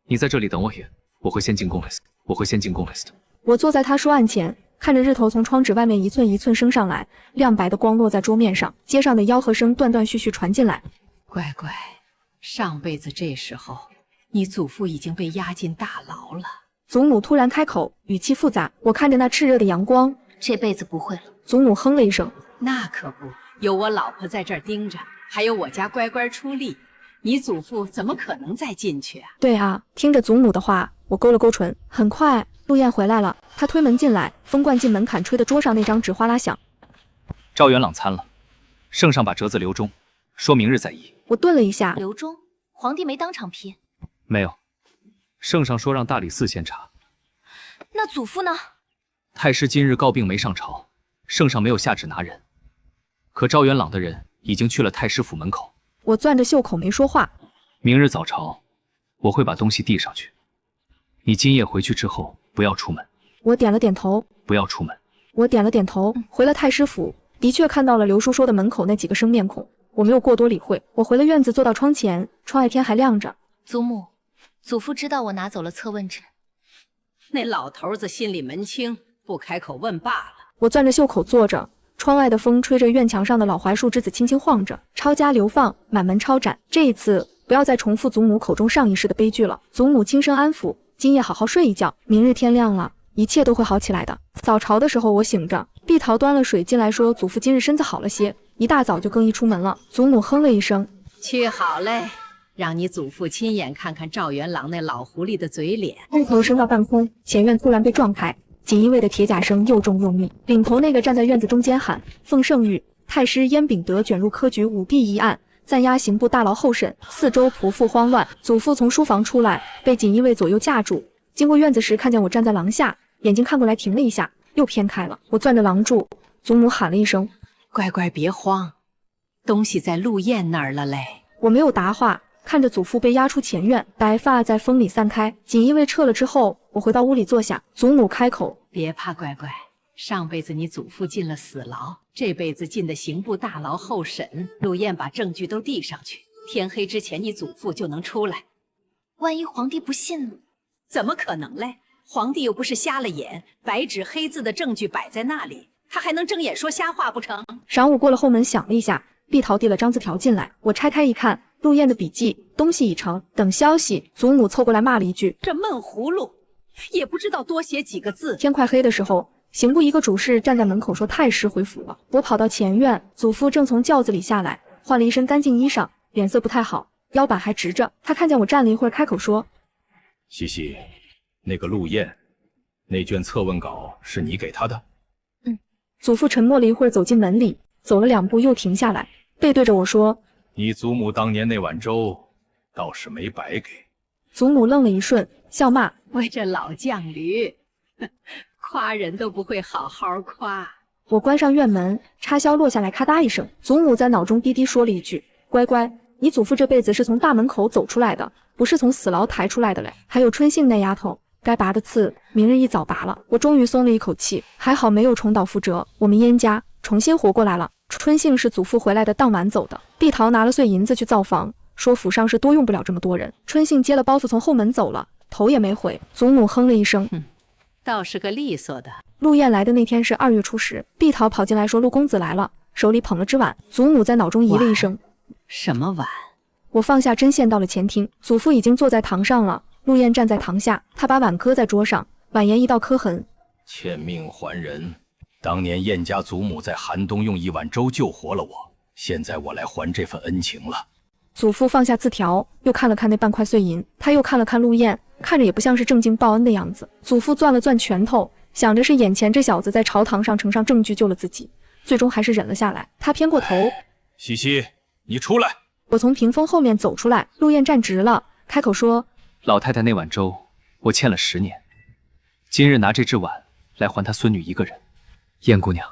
Speaker 6: 你在这里等我也，我会先进宫 list。
Speaker 1: 我坐在她书案前，看着日头从窗纸外面一寸一寸升上来，亮白的光落在桌面上，街上的吆喝声断断续续传进来。
Speaker 2: 乖乖，上辈子这时候，你祖父已经被押进大牢了。
Speaker 1: 祖母突然开口，语气复杂。我看着那炽热的阳光，
Speaker 3: 这辈子不会了。
Speaker 1: 祖母哼了一声，
Speaker 2: 那可不，有我老婆在这儿盯着，还有我家乖乖出力，你祖父怎么可能再进去啊？
Speaker 1: 对啊，听着祖母的话，我勾了勾唇。很快，陆燕回来了，她推门进来，风灌进门槛，吹得桌上那张纸哗啦响。
Speaker 6: 赵元朗参了，圣上把折子留中，说明日再议。
Speaker 1: 我顿了一下，
Speaker 3: 刘忠，皇帝没当场批？
Speaker 6: 没有，圣上说让大理寺先查。
Speaker 3: 那祖父呢？
Speaker 6: 太师今日告病没上朝，圣上没有下旨拿人，可赵元朗的人已经去了太师府门口。
Speaker 1: 我攥着袖口没说话。
Speaker 6: 明日早朝，我会把东西递上去。你今夜回去之后不要出门。
Speaker 1: 我点了点头。
Speaker 6: 不要出门。
Speaker 1: 我点了点头。回了太师府，的确看到了刘叔说的门口那几个生面孔，我没有过多理会。我回了院子，坐到窗前，窗外天还亮着。
Speaker 3: 祖母，祖父知道我拿走了测问纸。
Speaker 2: 那老头子心里门清，不开口问罢了。
Speaker 1: 我攥着袖口坐着，窗外的风吹着院墙上的老槐树枝子轻轻晃着。抄家流放，满门抄斩，这一次不要再重复祖母口中上一世的悲剧了。祖母轻声安抚，今夜好好睡一觉，明日天亮了，一切都会好起来的。早朝的时候我醒着，碧桃端了水进来说祖父今日身子好了些，一大早就更衣出门了。祖母哼了一声，
Speaker 2: 去好嘞，让你祖父亲眼看看赵元朗那老狐狸的嘴脸。
Speaker 1: 头头升到半空，前院突然被撞开，锦衣卫的铁甲声又重又密，领头那个站在院子中间喊：奉圣谕，太师燕秉德卷入科举舞弊一案，暂押刑部大牢候审，四周仆妇慌乱。祖父从书房出来，被锦衣卫左右架住。经过院子时，看见我站在廊下，眼睛看过来停了一下，又偏开了。我攥着廊柱，祖母喊了一声：
Speaker 2: 乖乖别慌，东西在陆燕那儿了嘞。
Speaker 1: 我没有答话，看着祖父被押出前院，白发在风里散开。锦衣卫撤了之后，我回到屋里坐下。祖母开口：
Speaker 2: 别怕，乖乖，上辈子你祖父进了死牢，这辈子进的刑部大牢候审。陆燕把证据都递上去，天黑之前你祖父就能出来。
Speaker 3: 万一皇帝不信呢？
Speaker 2: 怎么可能嘞？皇帝又不是瞎了眼，白纸黑字的证据摆在那里，他还能睁眼说瞎话不成？
Speaker 1: 晌午过了后门响了一下，碧桃递了张字条进来，我拆开一看，陆燕的笔记，东西已成，等消息。祖母凑过来骂了一句：“
Speaker 2: 这闷葫芦，也不知道多写几个字。”
Speaker 1: 天快黑的时候，刑部一个主事站在门口说太师回府了。我跑到前院，祖父正从轿子里下来，换了一身干净衣裳，脸色不太好，腰板还直着。他看见我站了一会儿，开口说：“
Speaker 4: 西西，那个陆燕，那卷测问稿是你给他的？”
Speaker 1: 祖父沉默了一会儿，走进门里，走了2步又停下来，背对着我说：“
Speaker 4: 你祖母当年那碗粥，倒是没白给。”
Speaker 1: 祖母愣了一瞬，笑骂：“
Speaker 2: 为这老犟驴，夸人都不会好好夸。”
Speaker 1: 我关上院门，插销落下来，咔嗒一声。祖母在脑中低低说了一句：“乖乖，你祖父这辈子是从大门口走出来的，不是从死牢抬出来的嘞。”还有春杏那丫头，该拔的刺，明日一早拔了。我终于松了一口气，还好没有重蹈覆辙，我们燕家重新活过来了。春杏是祖父回来的当晚走的，碧桃拿了碎银子去造房，说府上是多用不了这么多人。春杏接了包袱从后门走了，头也没回。祖母哼了一声，
Speaker 2: 倒是个利索的。
Speaker 1: 陆燕来的那天是2月初10，碧桃跑进来说陆公子来了，手里捧了只碗。祖母在脑中咦了一声，
Speaker 2: 什么碗？
Speaker 1: 我放下针线到了前厅，祖父已经坐在堂上了，陆燕站在堂下，他把碗搁在桌上，碗沿一道刻痕。
Speaker 4: 欠命还人。当年燕家祖母在寒冬用一碗粥救活了我，现在我来还这份恩情了。
Speaker 1: 祖父放下字条，又看了看那半块碎银，他又看了看陆燕，看着也不像是正经报恩的样子。祖父攥了攥拳头，想着是眼前这小子在朝堂上呈上证据救了自己，最终还是忍了下来。他偏过头：“
Speaker 4: 西西，你出来。”
Speaker 1: 我从屏风后面走出来，陆燕站直了，开口说：“
Speaker 6: 老太太那碗粥，我欠了10年，今日拿这只碗来还她孙女一个人。燕姑娘，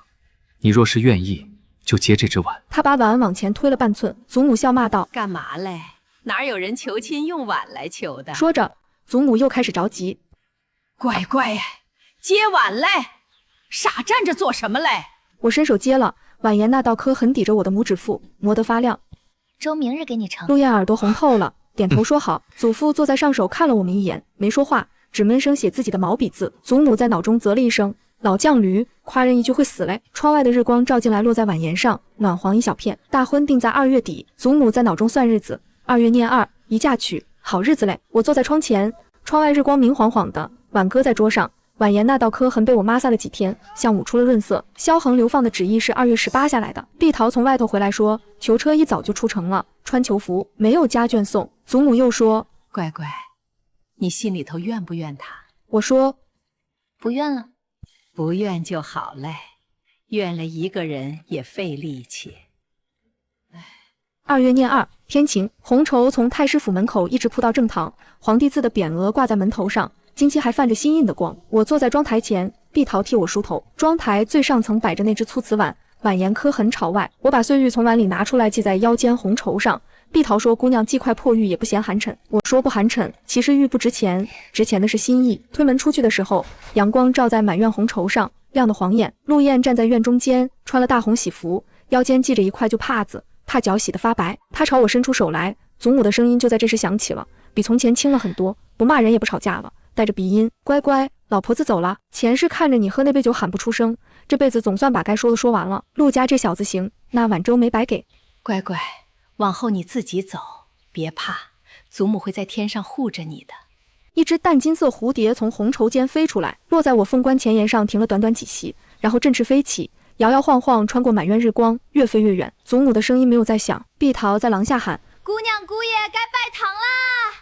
Speaker 6: 你若是愿意，就接这只碗。”
Speaker 1: 他把碗往前推了半寸，祖母笑骂道：“
Speaker 2: 干嘛嘞？哪有人求亲用碗来求的？”
Speaker 1: 说着，祖母又开始着急：“
Speaker 2: 乖乖，接碗嘞！傻站着做什么嘞？”
Speaker 1: 我伸手接了，碗沿那道刻痕抵着我的拇指腹，磨得发亮。
Speaker 3: 粥明日给你盛。
Speaker 1: 陆燕耳朵红透了，点头说好。祖父坐在上手看了我们一眼，没说话，只闷声写自己的毛笔字。祖母在脑中啧了一声：“老犟驴，夸人一句会死嘞。”窗外的日光照进来，落在碗沿上，暖黄一小片。大婚定在2月底，祖母在脑中算日子，2月念2，一嫁娶，好日子嘞。我坐在窗前，窗外日光明晃晃的，碗搁在桌上，碗沿那道刻痕被我抹撒了几天，像捂出了润色。萧恒流放的旨意是2月18下来的。碧桃从外头回来说，囚车一早就出城了，穿囚服，没有家眷送。祖母又说：“
Speaker 2: 乖乖，你心里头怨不怨他？”
Speaker 1: 我说：“
Speaker 3: 不怨了。”
Speaker 2: 不怨就好嘞，怨了一个人也费力气。
Speaker 1: 2月念2，天晴，红绸从太师府门口一直铺到正堂，皇帝字的匾额挂在门头上，金漆还泛着新印的光。我坐在妆台前，碧桃替我梳头。妆台最上层摆着那只粗瓷碗，碗沿刻痕朝外。我把碎玉从碗里拿出来系在腰间红绸上。碧桃说：“姑娘系块破玉也不嫌寒碜。”我说：“不寒碜，其实玉不值钱，值钱的是心意。”推门出去的时候，阳光照在满院红绸上，亮得晃眼。陆燕站在院中间，穿了大红喜服，腰间系着一块旧帕子，怕脚洗得发白。她朝我伸出手来，祖母的声音就在这时响起了，比从前轻了很多，不骂人也不吵架了，带着鼻音：“乖乖，老婆子走了。前世看着你喝那杯酒喊不出声，这辈子总算把该说的说完了。陆家这小子行，那碗粥没白给。
Speaker 2: 乖乖，往后你自己走，别怕，祖母会在天上护着你的。”
Speaker 1: 一只淡金色蝴蝶从红绸间飞出来，落在我凤冠前沿上，停了短短几息，然后振翅飞起，摇摇晃晃穿过满院日光，越飞越远。祖母的声音没有再响，碧桃在廊下喊：“
Speaker 3: 姑娘姑爷该拜堂啦！”